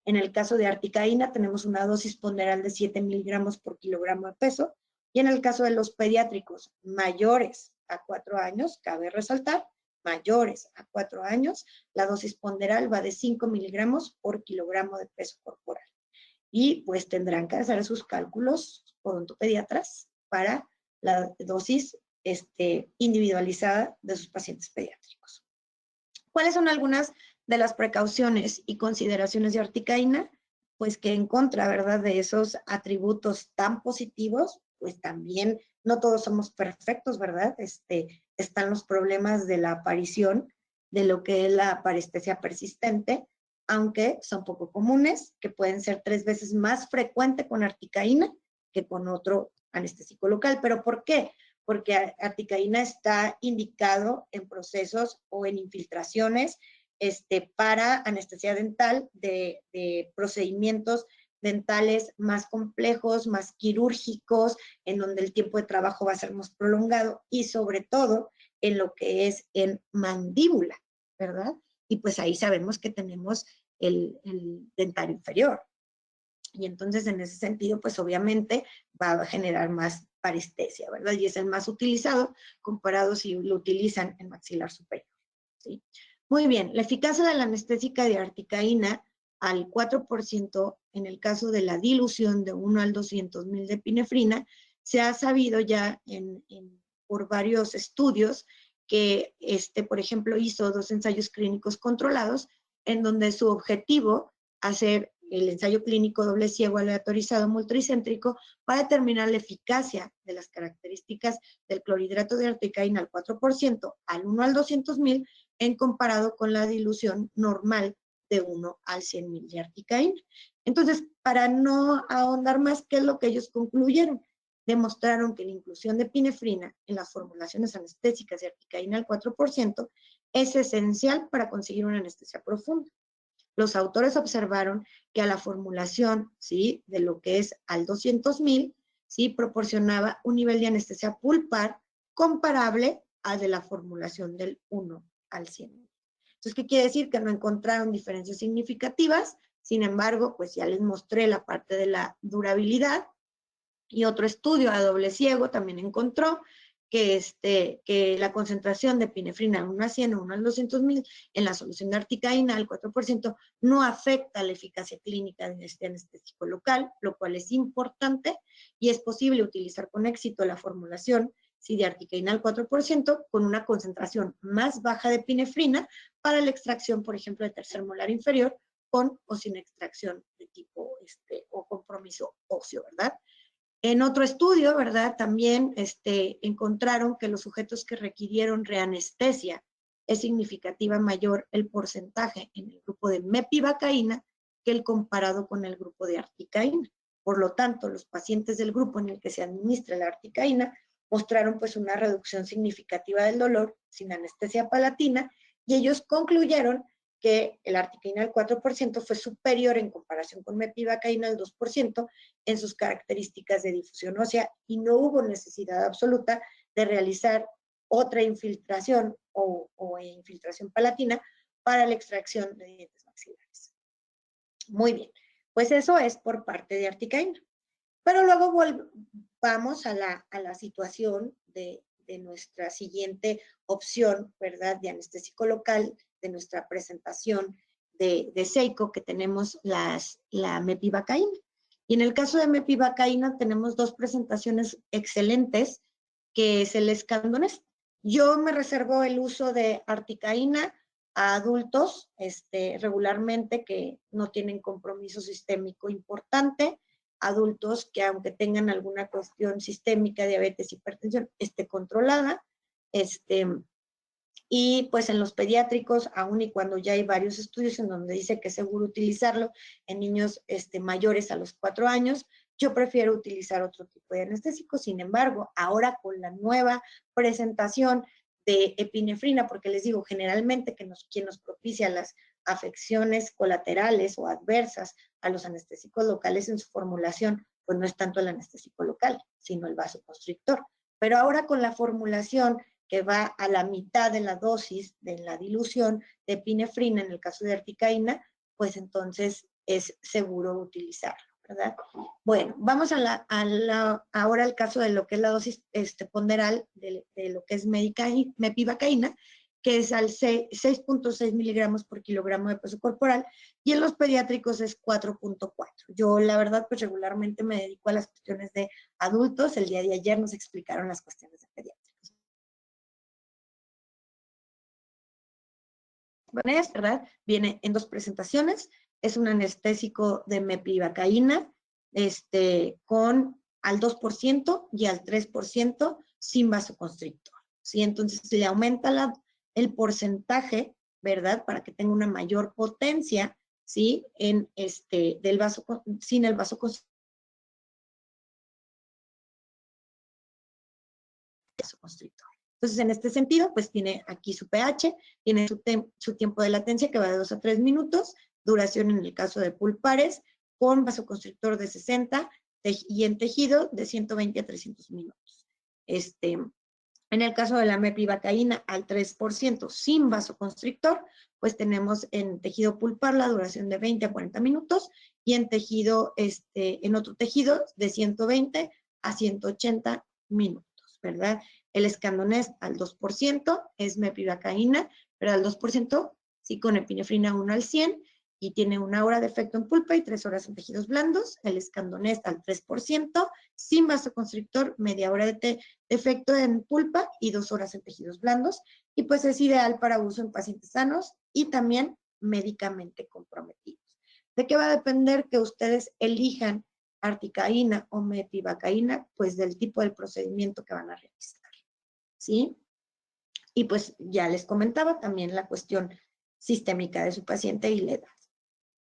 En el caso de articaína tenemos una dosis ponderal de 7 miligramos por kilogramo de peso, y en el caso de los pediátricos mayores a 4 años, cabe resaltar, mayores a 4 años, la dosis ponderal va de 5 miligramos por kilogramo de peso corporal. Y pues tendrán que hacer sus cálculos odontopediatras para la dosis individualizada de sus pacientes pediátricos. ¿Cuáles son algunas de las precauciones y consideraciones de articaína? Pues que en contra, ¿verdad?, de esos atributos tan positivos, pues también no todos somos perfectos, ¿verdad? Están los problemas de la aparición de lo que es la parestesia persistente, aunque son poco comunes, que pueden ser 3 veces más frecuente con articaína que con otro anestésico local. ¿Pero por qué? Porque articaína está indicado en procesos o en infiltraciones para anestesia dental de procedimientos dentales más complejos, más quirúrgicos, en donde el tiempo de trabajo va a ser más prolongado, y sobre todo en lo que es en mandíbula, ¿verdad? Y pues ahí sabemos que tenemos el dentario inferior. Y entonces, en ese sentido, pues obviamente va a generar más parestesia, ¿verdad? Y es el más utilizado comparado si lo utilizan en maxilar superior, ¿sí? Muy bien, la eficacia de la anestésica de articaína al 4% en el caso de la dilución de 1 al 200,000 de epinefrina, se ha sabido ya por varios estudios que, por ejemplo, hizo 2 ensayos clínicos controlados, en donde su objetivo, hacer el ensayo clínico doble ciego aleatorizado multicéntrico, para determinar la eficacia de las características del clorhidrato de articaína al 4%, al 1 al 200,000, en comparado con la dilución normal de 1 al 100,000 de articaína. Entonces, para no ahondar más, ¿qué es lo que ellos concluyeron? Demostraron que la inclusión de epinefrina en las formulaciones anestésicas de articaína al 4% es esencial para conseguir una anestesia profunda. los autores observaron que a la formulación, ¿sí?, de lo que es al 200,000, ¿sí?, proporcionaba un nivel de anestesia pulpar comparable al de la formulación del 1 al 100. Entonces, ¿qué quiere decir? Que no encontraron diferencias significativas. Sin embargo, pues ya les mostré la parte de la durabilidad. Y otro estudio a doble ciego también encontró que la concentración de epinefrina 1 a 100 o 1 al 200,000 en la solución de articaína al 4% no afecta la eficacia clínica de este anestésico local, lo cual es importante y es posible utilizar con éxito la formulación de articaína al 4% con una concentración más baja de epinefrina para la extracción, por ejemplo, de tercer molar inferior con o sin extracción de tipo o compromiso óseo, ¿verdad? En otro estudio, ¿verdad? También encontraron que los sujetos que requirieron reanestesia es significativa mayor el porcentaje en el grupo de mepivacaína que el comparado con el grupo de articaína. Por lo tanto, los pacientes del grupo en el que se administra la articaína mostraron pues una reducción significativa del dolor sin anestesia palatina y ellos concluyeron que el articaína al 4% fue superior en comparación con mepivacaína al 2% en sus características de difusión ósea y no hubo necesidad absoluta de realizar otra infiltración o infiltración palatina para la extracción de dientes maxilares. Muy bien, pues eso es por parte de articaína. Pero luego vamos a la situación de nuestra siguiente opción, ¿verdad? De anestésico local, de nuestra presentación de Seiko, que tenemos la mepivacaína. Y en el caso de mepivacaína tenemos dos presentaciones excelentes, que es el escandonés. Yo me reservo el uso de articaína a adultos regularmente que no tienen compromiso sistémico importante, adultos que aunque tengan alguna cuestión sistémica, diabetes, hipertensión, esté controlada, y pues en los pediátricos, aun y cuando ya hay varios estudios en donde dice que es seguro utilizarlo en niños mayores a los 4 años, yo prefiero utilizar otro tipo de anestésico. Sin embargo, ahora con la nueva presentación de epinefrina, porque les digo, generalmente quien nos propicia las afecciones colaterales o adversas a los anestésicos locales en su formulación, pues no es tanto el anestésico local, sino el vasoconstrictor. Pero ahora con la formulación que va a la mitad de la dosis de la dilución de epinefrina, en el caso de articaína, pues entonces es seguro utilizarlo, ¿verdad? Bueno, vamos ahora al caso de lo que es la dosis ponderal de lo que es mepivacaína, que es al 6.6 miligramos por kilogramo de peso corporal, y en los pediátricos es 4.4. Yo, la verdad, pues regularmente me dedico a las cuestiones de adultos. El día de ayer nos explicaron las cuestiones de pediátricos. ¿Verdad? Viene en dos presentaciones. Es un anestésico de mepivacaína con al 2% y al 3% sin vasoconstrictor, ¿sí? Entonces se le aumenta el porcentaje, ¿verdad? Para que tenga una mayor potencia, ¿sí? En sin el vasoconstrictor. Entonces, en este sentido, pues tiene aquí su pH, tiene su tiempo de latencia que va de 2 a 3 minutos, duración en el caso de pulpares, con vasoconstrictor de 60 y en tejido de 120 a 300 minutos. En el caso de la mepivacaína al 3% sin vasoconstrictor, pues tenemos en tejido pulpar la duración de 20 a 40 minutos y en tejido, en otro tejido de 120 a 180 minutos, ¿verdad? El escandonés al 2% es mepivacaína, pero al 2% sí con epinefrina 1 al 100 y tiene 1 hora de efecto en pulpa y 3 horas en tejidos blandos. El escandonés al 3%, sin vasoconstrictor, media hora de efecto en pulpa y 2 horas en tejidos blandos. Y pues es ideal para uso en pacientes sanos y también médicamente comprometidos. ¿De qué va a depender que ustedes elijan articaína o mepivacaína? Pues del tipo del procedimiento que van a realizar, ¿sí? Y pues ya les comentaba también la cuestión sistémica de su paciente y la edad.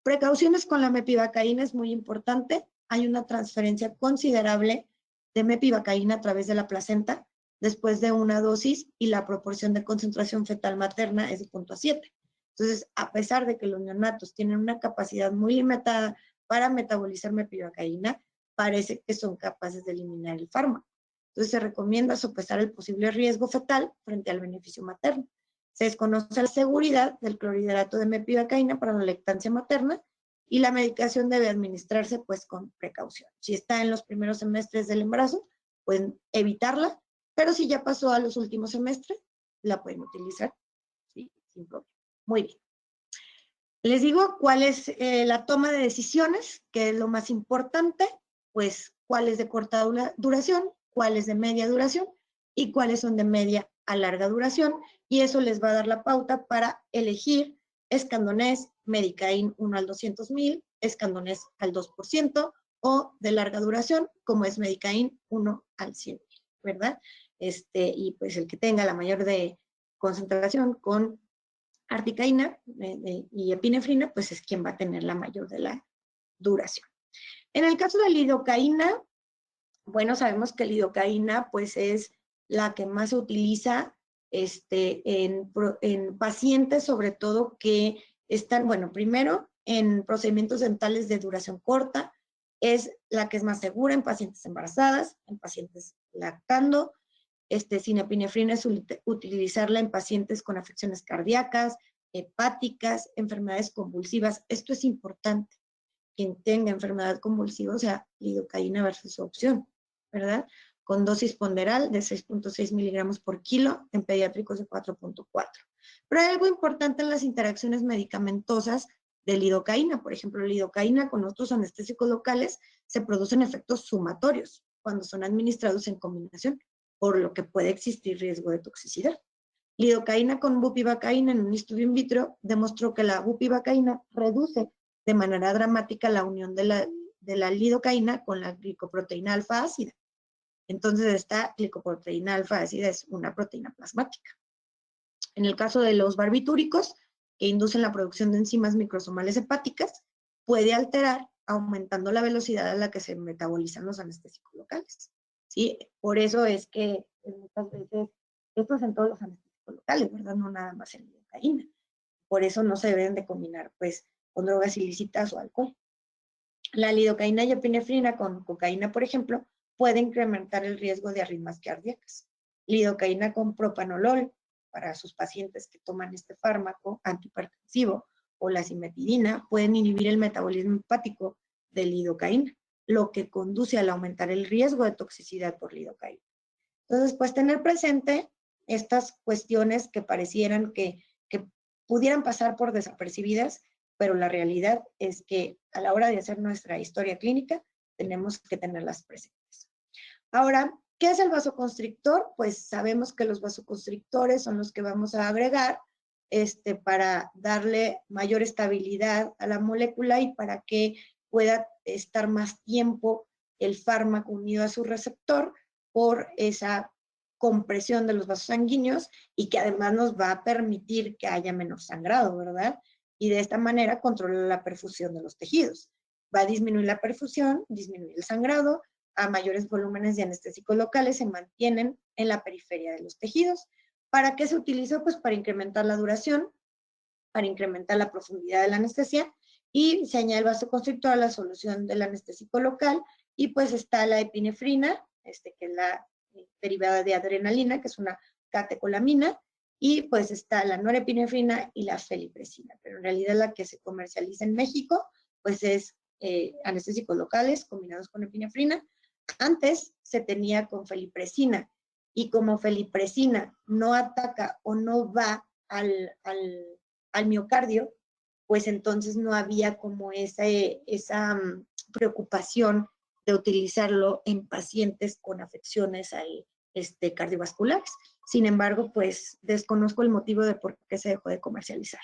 Precauciones con la mepivacaína es muy importante. Hay una transferencia considerable de mepivacaína a través de la placenta después de una dosis y la proporción de concentración fetal materna es de 0.7. Entonces, a pesar de que los neonatos tienen una capacidad muy limitada para metabolizar mepivacaína, parece que son capaces de eliminar el fármaco. Entonces, se recomienda sopesar el posible riesgo fetal frente al beneficio materno. Se desconoce la seguridad del clorhidrato de mepivacaína para la lactancia materna y la medicación debe administrarse pues con precaución. Si está en los primeros semestres del embarazo, pueden evitarla, pero si ya pasó a los últimos semestres, la pueden utilizar, ¿sí? Sin problema. Muy bien. Les digo cuál es la toma de decisiones, que es lo más importante, pues cuál es de corta duración, cuál es de media duración y cuáles son de media a larga duración, y eso les va a dar la pauta para elegir Escandonés, Medicaín 1 al 200,000, Escandonés al 2%, o de larga duración, como es Medicaín 1 al 100,000, ¿verdad? Y pues el que tenga la mayor de concentración con articaína y epinefrina, pues es quien va a tener la mayor de la duración. En el caso de la lidocaína, bueno, sabemos que la lidocaína pues es la que más se utiliza en pacientes, sobre todo que están, bueno, primero en procedimientos dentales de duración corta, es la que es más segura en pacientes embarazadas, en pacientes lactando. Sin epinefrina es utilizarla en pacientes con afecciones cardíacas, hepáticas, enfermedades convulsivas. Esto es importante. Quien tenga enfermedad convulsiva, o sea, lidocaína versus su opción, ¿verdad? Con dosis ponderal de 6.6 miligramos por kilo, en pediátricos de 4.4. Pero hay algo importante en las interacciones medicamentosas de lidocaína. Por ejemplo, lidocaína con otros anestésicos locales se producen efectos sumatorios cuando son administrados en combinación, por lo que puede existir riesgo de toxicidad. Lidocaína con bupivacaína en un estudio in vitro demostró que la bupivacaína reduce de manera dramática la unión de la lidocaína con la glicoproteína alfa ácida. Entonces, esta glicoproteína alfa ácida es una proteína plasmática. En el caso de los barbitúricos, que inducen la producción de enzimas microsomales hepáticas, puede alterar aumentando la velocidad a la que se metabolizan los anestésicos locales. ¿Sí? Por eso es que muchas veces, esto es en todos los anestésicos locales, ¿verdad? No nada más en lidocaína. Por eso no se deben de combinar, pues, con drogas ilícitas o alcohol. La lidocaína y epinefrina con cocaína, por ejemplo, puede incrementar el riesgo de arritmias cardíacas. Lidocaína con propanolol, para sus pacientes que toman este fármaco antihipertensivo, o la cimetidina, pueden inhibir el metabolismo hepático de lidocaína, lo que conduce al aumentar el riesgo de toxicidad por lidocaína. Entonces, pues tener presente estas cuestiones que parecieran que pudieran pasar por desapercibidas, pero la realidad es que a la hora de hacer nuestra historia clínica tenemos que tenerlas presentes. Ahora, ¿qué es el vasoconstrictor? Pues sabemos que los vasoconstrictores son los que vamos a agregar para darle mayor estabilidad a la molécula y para que pueda estar más tiempo el fármaco unido a su receptor por esa compresión de los vasos sanguíneos, y que además nos va a permitir que haya menos sangrado, ¿verdad? Y de esta manera controla la perfusión de los tejidos. Va a disminuir la perfusión, disminuir el sangrado, a mayores volúmenes de anestésicos locales se mantienen en la periferia de los tejidos. ¿Para qué se utiliza? Pues para incrementar la duración, para incrementar la profundidad de la anestesia, y se añade el vasoconstrictor a la solución del anestésico local, y pues está la epinefrina, que es la derivada de adrenalina, que es una catecolamina, y pues está la norepinefrina y la felipresina, pero en realidad la que se comercializa en México, pues es anestésicos locales combinados con epinefrina. Antes se tenía con felipresina, y como felipresina no ataca o no va al miocardio, pues entonces no había como esa preocupación de utilizarlo en pacientes con afecciones cardiovasculares. Sin embargo, pues desconozco el motivo de por qué se dejó de comercializar.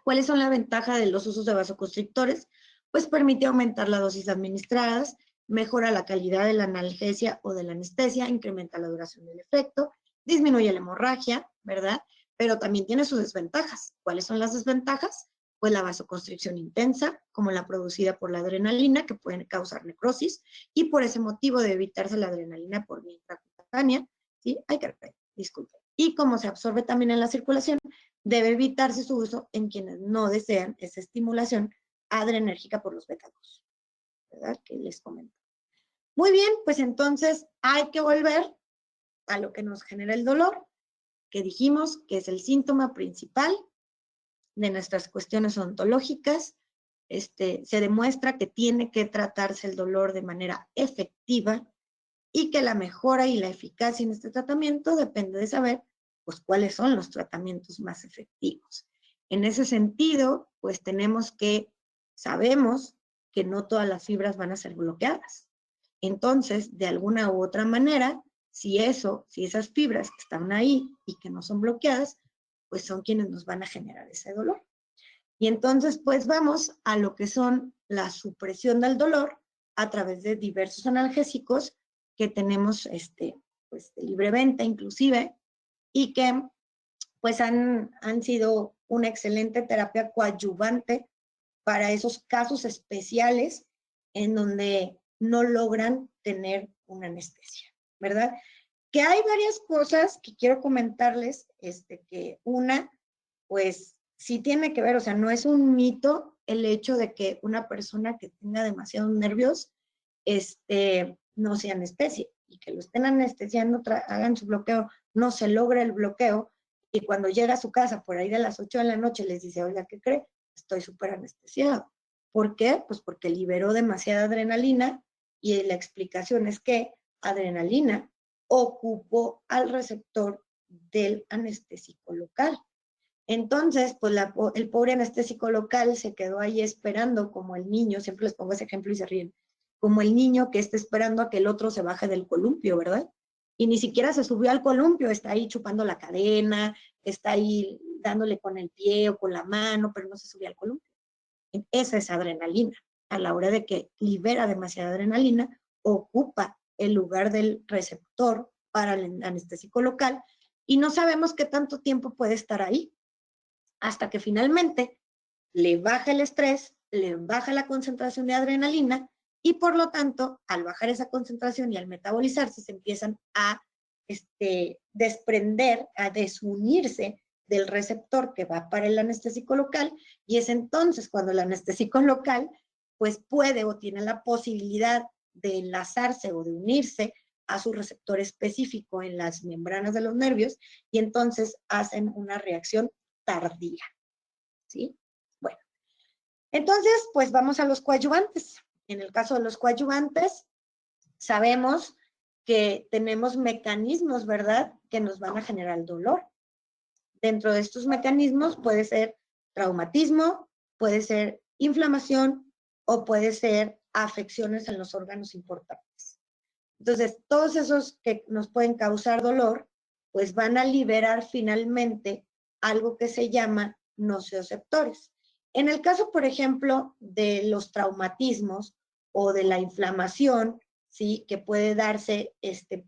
¿Cuáles son las ventajas de los usos de vasoconstrictores? Pues permite aumentar las dosis administradas, mejora la calidad de la analgesia o de la anestesia, incrementa la duración del efecto, disminuye la hemorragia, ¿verdad? Pero también tiene sus desventajas. ¿Cuáles son las desventajas? Pues la vasoconstricción intensa, como la producida por la adrenalina, que puede causar necrosis, y por ese motivo debe evitarse la adrenalina por vía intracutánea, ¿sí? Disculpe. Y como se absorbe también en la circulación, debe evitarse su uso en quienes no desean esa estimulación adrenérgica por los beta-2, ¿verdad? Que les comento. Muy bien, pues entonces hay que volver a lo que nos genera el dolor, que dijimos que es el síntoma principal de nuestras cuestiones ontológicas. Se demuestra que tiene que tratarse el dolor de manera efectiva y que la mejora y la eficacia en este tratamiento depende de saber, pues, cuáles son los tratamientos más efectivos. En ese sentido, pues, sabemos que no todas las fibras van a ser bloqueadas. Entonces, de alguna u otra manera, si esas fibras que están ahí y que no son bloqueadas, pues son quienes nos van a generar ese dolor. Y entonces, pues vamos a lo que son la supresión del dolor a través de diversos analgésicos que tenemos pues, de libre venta inclusive, y que pues han sido una excelente terapia coadyuvante para esos casos especiales en donde no logran tener una anestesia, ¿verdad? Que hay varias cosas que quiero comentarles, que una, pues sí tiene que ver, o sea, no es un mito el hecho de que una persona que tenga demasiados nervios, no se anestesie y que lo estén anestesiando, hagan su bloqueo, no se logra el bloqueo y cuando llega a su casa por ahí de las 8 de la noche les dice, oiga, ¿qué cree? Estoy súper anestesiado. ¿Por qué? Pues porque liberó demasiada adrenalina y la explicación es que adrenalina ocupó al receptor del anestésico local. Entonces, pues el pobre anestésico local se quedó ahí esperando como el niño, siempre les pongo ese ejemplo y se ríen, como el niño que está esperando a que el otro se baje del columpio, ¿verdad? Y ni siquiera se subió al columpio, está ahí chupando la cadena, está ahí dándole con el pie o con la mano, pero no se subió al columpio. Esa es adrenalina. A la hora de que libera demasiada adrenalina, ocupa el lugar del receptor para el anestésico local y no sabemos qué tanto tiempo puede estar ahí hasta que finalmente le baja el estrés, le baja la concentración de adrenalina y por lo tanto, al bajar esa concentración y al metabolizarse, se empiezan a desprender, a desunirse del receptor que va para el anestésico local y es entonces cuando el anestésico local pues puede o tiene la posibilidad de enlazarse o de unirse a su receptor específico en las membranas de los nervios y entonces hacen una reacción tardía, ¿sí? Bueno, entonces, pues vamos a los coadyuvantes. En el caso de los coadyuvantes, sabemos que tenemos mecanismos, ¿verdad?, que nos van a generar el dolor. Dentro de estos mecanismos puede ser traumatismo, puede ser inflamación o puede ser afecciones en los órganos importantes. Entonces, todos esos que nos pueden causar dolor, pues van a liberar finalmente algo que se llama nociceptores. En el caso, por ejemplo, de los traumatismos o de la inflamación, ¿sí?, que puede darse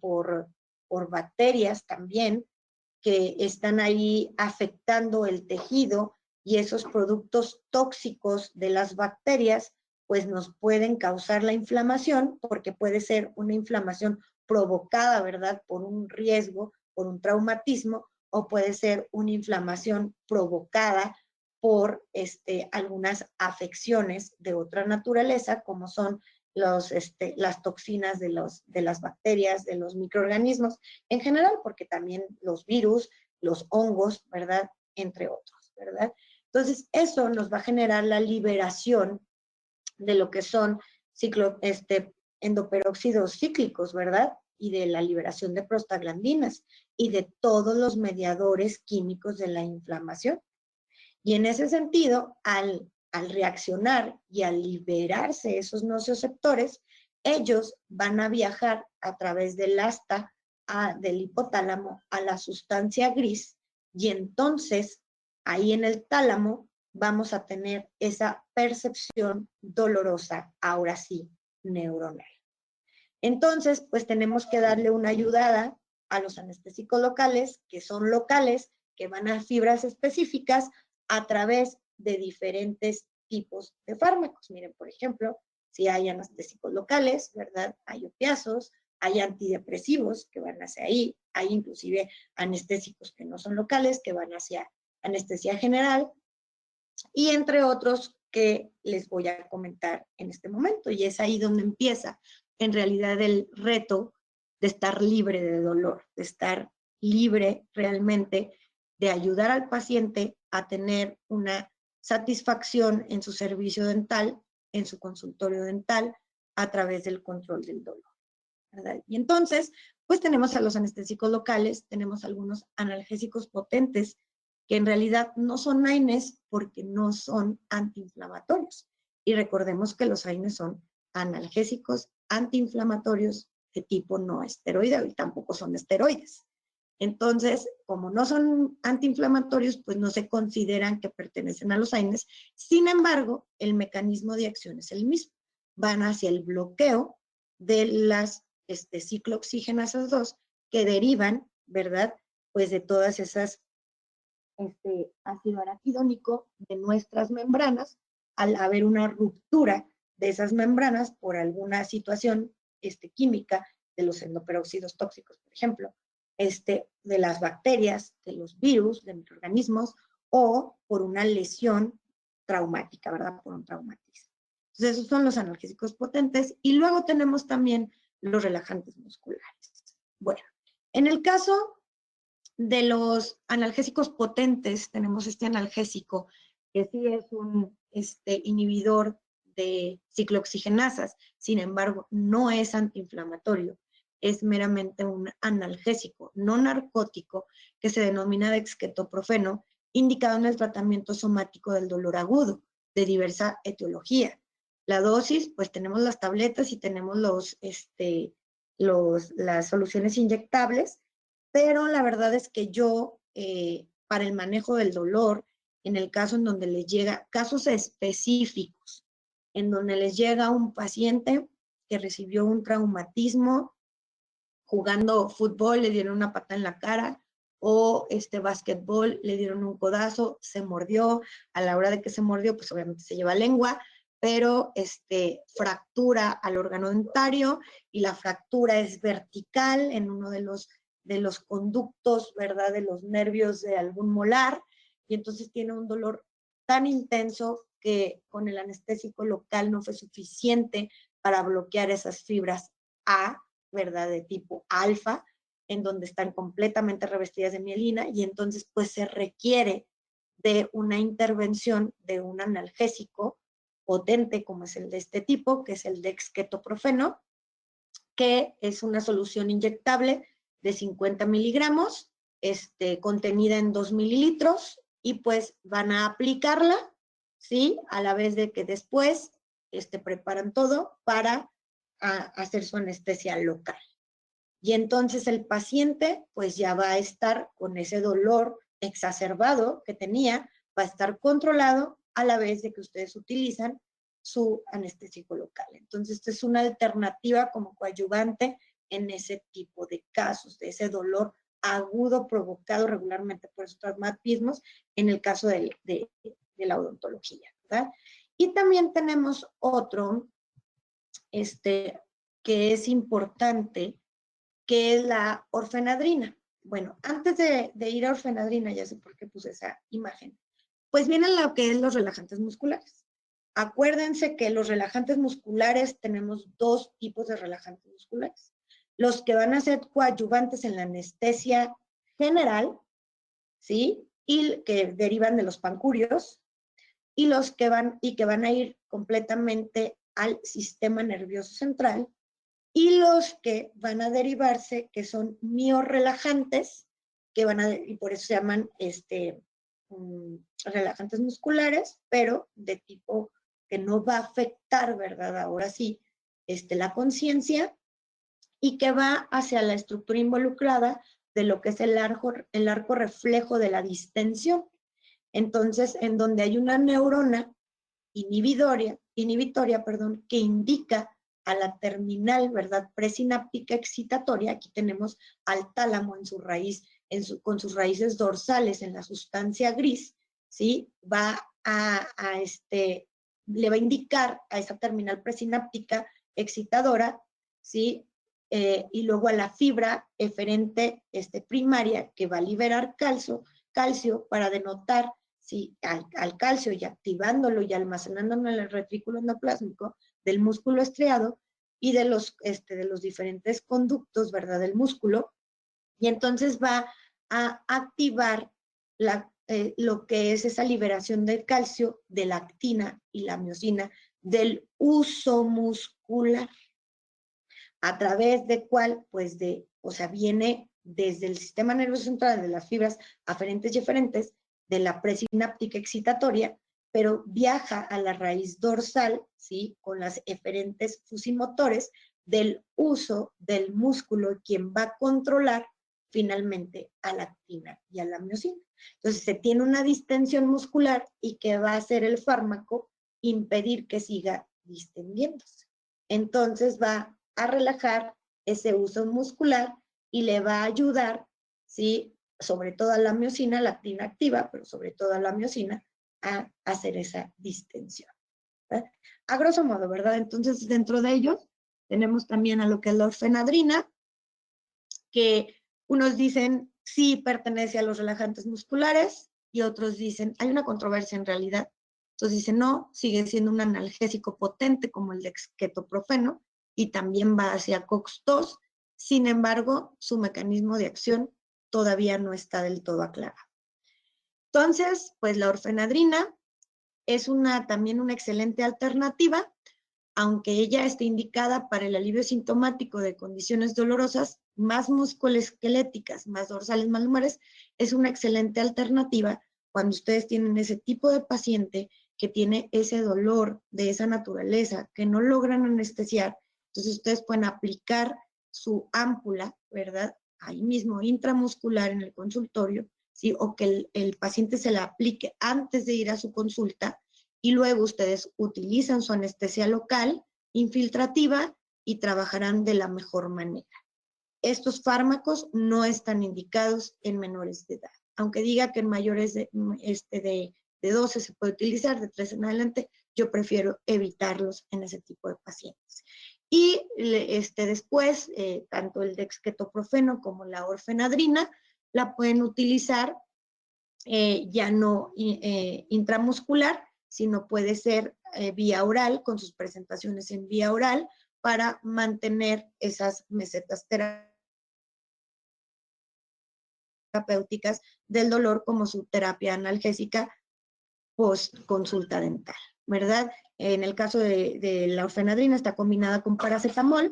por bacterias también, que están ahí afectando el tejido y esos productos tóxicos de las bacterias pues nos pueden causar la inflamación porque puede ser una inflamación provocada, ¿verdad?, por un riesgo, por un traumatismo o puede ser una inflamación provocada por algunas afecciones de otra naturaleza como son las toxinas de las bacterias, de los microorganismos en general, porque también los virus, los hongos, ¿verdad?, entre otros, ¿verdad? Entonces, eso nos va a generar la liberación de lo que son endoperóxidos cíclicos, ¿verdad? Y de la liberación de prostaglandinas y de todos los mediadores químicos de la inflamación. Y en ese sentido, al reaccionar y al liberarse esos nociceptores, ellos van a viajar a través del asta del hipotálamo a la sustancia gris y entonces ahí en el tálamo vamos a tener esa percepción dolorosa, ahora sí, neuronal. Entonces, pues tenemos que darle una ayudada a los anestésicos locales, que son locales, que van a fibras específicas a través de diferentes tipos de fármacos. Miren, por ejemplo, si hay anestésicos locales, ¿verdad? Hay opiáceos, hay antidepresivos que van hacia ahí, hay inclusive anestésicos que no son locales, que van hacia anestesia general, y entre otros que les voy a comentar en este momento. Y es ahí donde empieza, en realidad, el reto de estar libre de dolor, de estar libre realmente de ayudar al paciente a tener una satisfacción en su servicio dental, en su consultorio dental, a través del control del dolor, ¿verdad? Y entonces, pues tenemos a los anestésicos locales, tenemos algunos analgésicos potentes, que en realidad no son AINES porque no son antiinflamatorios. Y recordemos que los AINES son analgésicos antiinflamatorios de tipo no esteroideo y tampoco son esteroides. Entonces, como no son antiinflamatorios, pues no se consideran que pertenecen a los AINES. Sin embargo, el mecanismo de acción es el mismo. Van hacia el bloqueo de las ciclooxigenasas 2 que derivan, ¿verdad? Pues de todas esas ácido araquidónico de nuestras membranas, al haber una ruptura de esas membranas por alguna situación química de los endoperóxidos tóxicos, por ejemplo, de las bacterias, de los virus, de microorganismos, o por una lesión traumática, ¿verdad? Por un traumatismo. Entonces, esos son los analgésicos potentes. Y luego tenemos también los relajantes musculares. Bueno, en el caso de los analgésicos potentes, tenemos este analgésico que sí es un inhibidor de ciclooxigenasas, sin embargo, no es antiinflamatorio, es meramente un analgésico no narcótico que se denomina dexketoprofeno, indicado en el tratamiento somático del dolor agudo, de diversa etiología. La dosis, pues tenemos las tabletas y tenemos las soluciones inyectables, pero la verdad es que yo, para el manejo del dolor, en el caso en donde les llega, casos específicos, en donde les llega un paciente que recibió un traumatismo jugando fútbol, le dieron una pata en la cara, o básquetbol, le dieron un codazo, se mordió, a la hora de que se mordió, pues obviamente se lleva lengua, pero fractura al órgano dentario, y la fractura es vertical en uno de los conductos, ¿verdad? De los nervios de algún molar, y entonces tiene un dolor tan intenso que con el anestésico local no fue suficiente para bloquear esas fibras A, ¿verdad? De tipo alfa, en donde están completamente revestidas de mielina, y entonces pues se requiere de una intervención de un analgésico potente como es el de este tipo, que es el dexketoprofeno, que es una solución inyectable de 50 miligramos, contenida en 2 mililitros, y pues van a aplicarla, ¿sí? A la vez de que después preparan todo para hacer su anestesia local. Y entonces el paciente pues ya va a estar con ese dolor exacerbado que tenía, va a estar controlado a la vez de que ustedes utilizan su anestésico local. Entonces, esta es una alternativa como coadyuvante en ese tipo de casos, de ese dolor agudo provocado regularmente por esos traumatismos, en el caso de la odontología, ¿verdad? Y también tenemos otro, que es importante, que es la orfenadrina. Bueno, antes de ir a orfenadrina, ya sé por qué puse esa imagen, pues vienen lo que es los relajantes musculares. Acuérdense que los relajantes musculares, tenemos dos tipos de relajantes musculares. Los que van a ser coadyuvantes en la anestesia general, ¿sí? Y que derivan de los pancurios, y los que van a ir completamente al sistema nervioso central, y los que van a derivarse, que son miorrelajantes, y por eso se llaman relajantes musculares, pero de tipo que no va a afectar, ¿verdad? Ahora sí, la conciencia, y que va hacia la estructura involucrada de lo que es el arco reflejo de la distensión. Entonces, en donde hay una neurona inhibitoria, que indica a la terminal, ¿verdad? Presináptica excitatoria, aquí tenemos al tálamo en su raíz, con sus raíces dorsales en la sustancia gris, ¿sí? Le va a indicar a esa terminal presináptica excitadora, ¿sí? Y luego a la fibra eferente primaria, que va a liberar calcio calcio para denotar si al calcio y activándolo y almacenándolo en el retrículo endoplásmico del músculo estriado y de los diferentes conductos, ¿verdad?, del músculo, y entonces va a activar lo que es esa liberación del calcio, de la actina y la miosina, del uso muscular, a través de cuál, pues viene desde el sistema nervioso central, de las fibras aferentes y eferentes, de la presináptica excitatoria, pero viaja a la raíz dorsal, ¿sí?, con las eferentes fusimotores, del uso del músculo, quien va a controlar finalmente a la actina y a la miosina. Entonces se tiene una distensión muscular y que va a hacer el fármaco impedir que siga distendiéndose. Entonces va a relajar ese uso muscular y le va a ayudar, ¿sí?, sobre todo a la miosina, la actina activa, pero sobre todo a la miosina, a hacer esa distensión, ¿verdad? A grosso modo, ¿verdad? Entonces, dentro de ellos tenemos también a lo que es la orfenadrina, que unos dicen sí pertenece a los relajantes musculares y otros dicen, hay una controversia en realidad. Entonces dicen, no, sigue siendo un analgésico potente como el dexketoprofeno y también va hacia COX-2. Sin embargo, su mecanismo de acción todavía no está del todo aclarado. Entonces, pues la orfenadrina es también una excelente alternativa, aunque ella esté indicada para el alivio sintomático de condiciones dolorosas, más musculoesqueléticas, más dorsales, más lumbares, es una excelente alternativa cuando ustedes tienen ese tipo de paciente que tiene ese dolor de esa naturaleza, que no logran anestesiar. Entonces ustedes pueden aplicar su ámpula, ¿verdad?, ahí mismo, intramuscular en el consultorio, ¿sí?, o que el paciente se la aplique antes de ir a su consulta, y luego ustedes utilizan su anestesia local, infiltrativa, y trabajarán de la mejor manera. Estos fármacos no están indicados en menores de edad. Aunque diga que en mayores de 12 se puede utilizar, de 3 en adelante, yo prefiero evitarlos en ese tipo de pacientes. Y después, tanto el dexketoprofeno como la orfenadrina la pueden utilizar ya no intramuscular, sino puede ser vía oral, con sus presentaciones en vía oral, para mantener esas mesetas terapéuticas del dolor, como su terapia analgésica post consulta dental, ¿verdad? En el caso de la orfenadrina está combinada con paracetamol,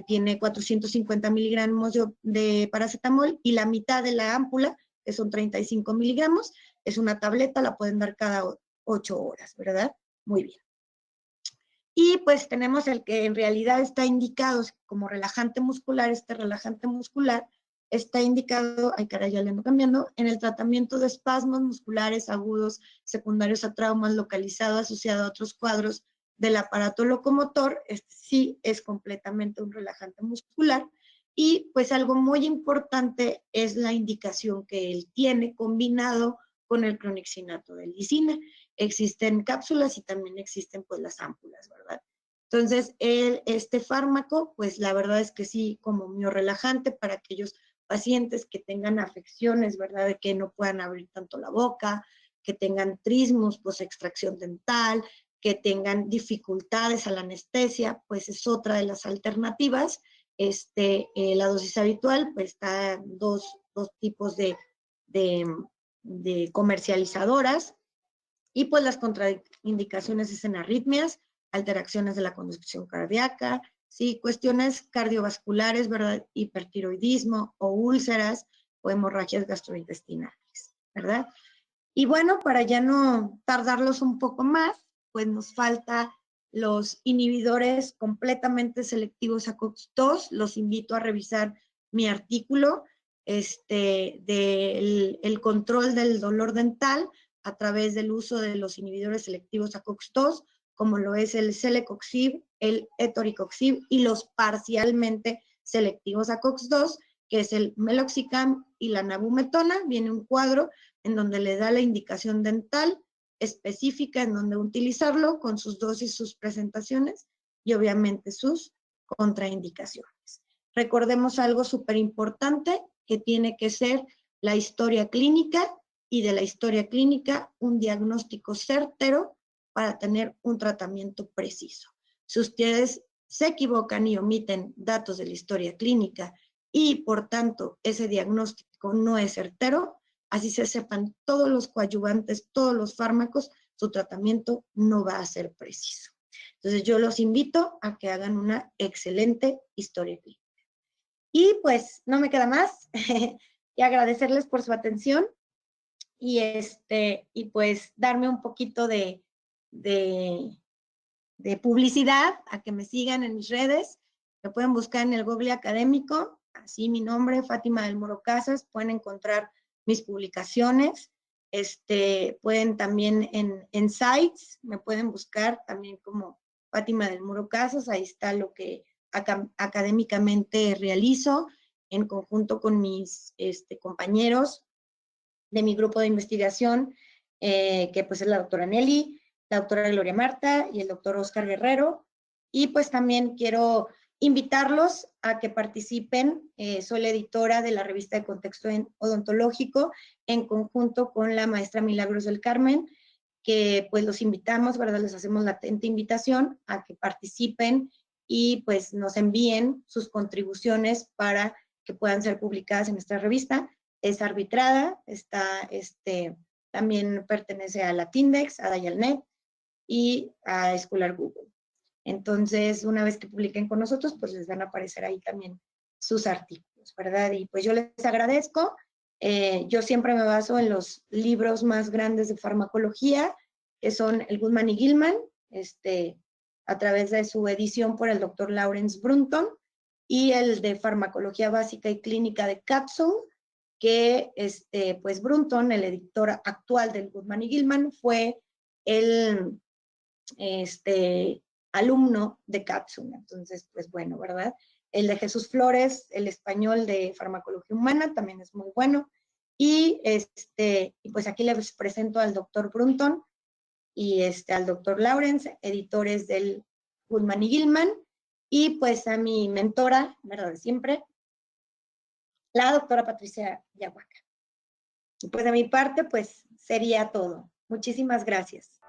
tiene 450 miligramos de paracetamol y la mitad de la ámpula, que son 35 miligramos, es una tableta, la pueden dar cada 8 horas, ¿verdad? Muy bien. Y pues tenemos el que en realidad está indicado como relajante muscular. Este relajante muscular está indicado, ay caray, ya le ando cambiando, en el tratamiento de espasmos musculares agudos secundarios a traumas localizados asociados a otros cuadros del aparato locomotor. Sí es completamente un relajante muscular. Y pues algo muy importante es la indicación que él tiene combinado con el clonixinato de lisina. Existen cápsulas y también existen pues las ámpulas, ¿verdad? Entonces, este fármaco, pues la verdad es que sí, como miorrelajante para aquellos pacientes que tengan afecciones, ¿verdad?, de que no puedan abrir tanto la boca, que tengan trismus, pues extracción dental, que tengan dificultades a la anestesia, pues es otra de las alternativas. La dosis habitual, pues está dos tipos de comercializadoras, y pues las contraindicaciones es en arritmias, alteraciones de la conducción cardíaca, ¿sí?, cuestiones cardiovasculares, ¿verdad?, hipertiroidismo o úlceras o hemorragias gastrointestinales, ¿verdad? Y bueno, para ya no tardarlos un poco más, pues nos falta los inhibidores completamente selectivos a COX-2. Los invito a revisar mi artículo del control del dolor dental a través del uso de los inhibidores selectivos a COX-2, como lo es el celecoxib, el etoricoxib y los parcialmente selectivos a COX-2, que es el meloxicam y la nabumetona. Viene un cuadro en donde le da la indicación dental específica en donde utilizarlo, con sus dosis, sus presentaciones y obviamente sus contraindicaciones. Recordemos algo súper importante, que tiene que ser la historia clínica y de la historia clínica un diagnóstico certero para tener un tratamiento preciso. Si ustedes se equivocan y omiten datos de la historia clínica y por tanto ese diagnóstico no es certero, así se sepan todos los coadyuvantes, todos los fármacos, su tratamiento no va a ser preciso. Entonces yo los invito a que hagan una excelente historia clínica. Y pues no me queda más que agradecerles por su atención y pues darme un poquito de publicidad, a que me sigan en mis redes. Me pueden buscar en el Google académico, así mi nombre, Fátima del Moro Casas, pueden encontrar mis publicaciones. Pueden también en sites, me pueden buscar también como Fátima del Moro Casas, ahí está lo que académicamente realizo en conjunto con mis compañeros de mi grupo de investigación, que pues es la doctora Nelly, la doctora Gloria Marta y el doctor Oscar Guerrero. Y pues también quiero invitarlos a que participen. Soy la editora de la revista de Contexto Odontológico en conjunto con la maestra Milagros del Carmen, que pues los invitamos, ¿verdad? Les hacemos la atenta invitación a que participen y pues nos envíen sus contribuciones para que puedan ser publicadas en esta revista. Es arbitrada, también pertenece a Latindex, a Dialnet y a Scholar Google. Entonces, una vez que publiquen con nosotros, pues les van a aparecer ahí también sus artículos, ¿verdad? Y pues yo les agradezco. Yo siempre me baso en los libros más grandes de farmacología, que son el Goodman y Gilman, a través de su edición por el doctor Lawrence Brunton, y el de farmacología básica y clínica de Capsule, que pues Brunton, el editor actual del Goodman y Gilman, fue el alumno de Capsule. Entonces, pues bueno, ¿verdad? El de Jesús Flores, el español de farmacología humana, también es muy bueno. Y pues aquí les presento al doctor Brunton y al doctor Lawrence, editores del Goodman y Gilman, y pues a mi mentora, ¿verdad? Siempre, la doctora Patricia Yahuaca. Y pues de mi parte, pues sería todo. Muchísimas gracias.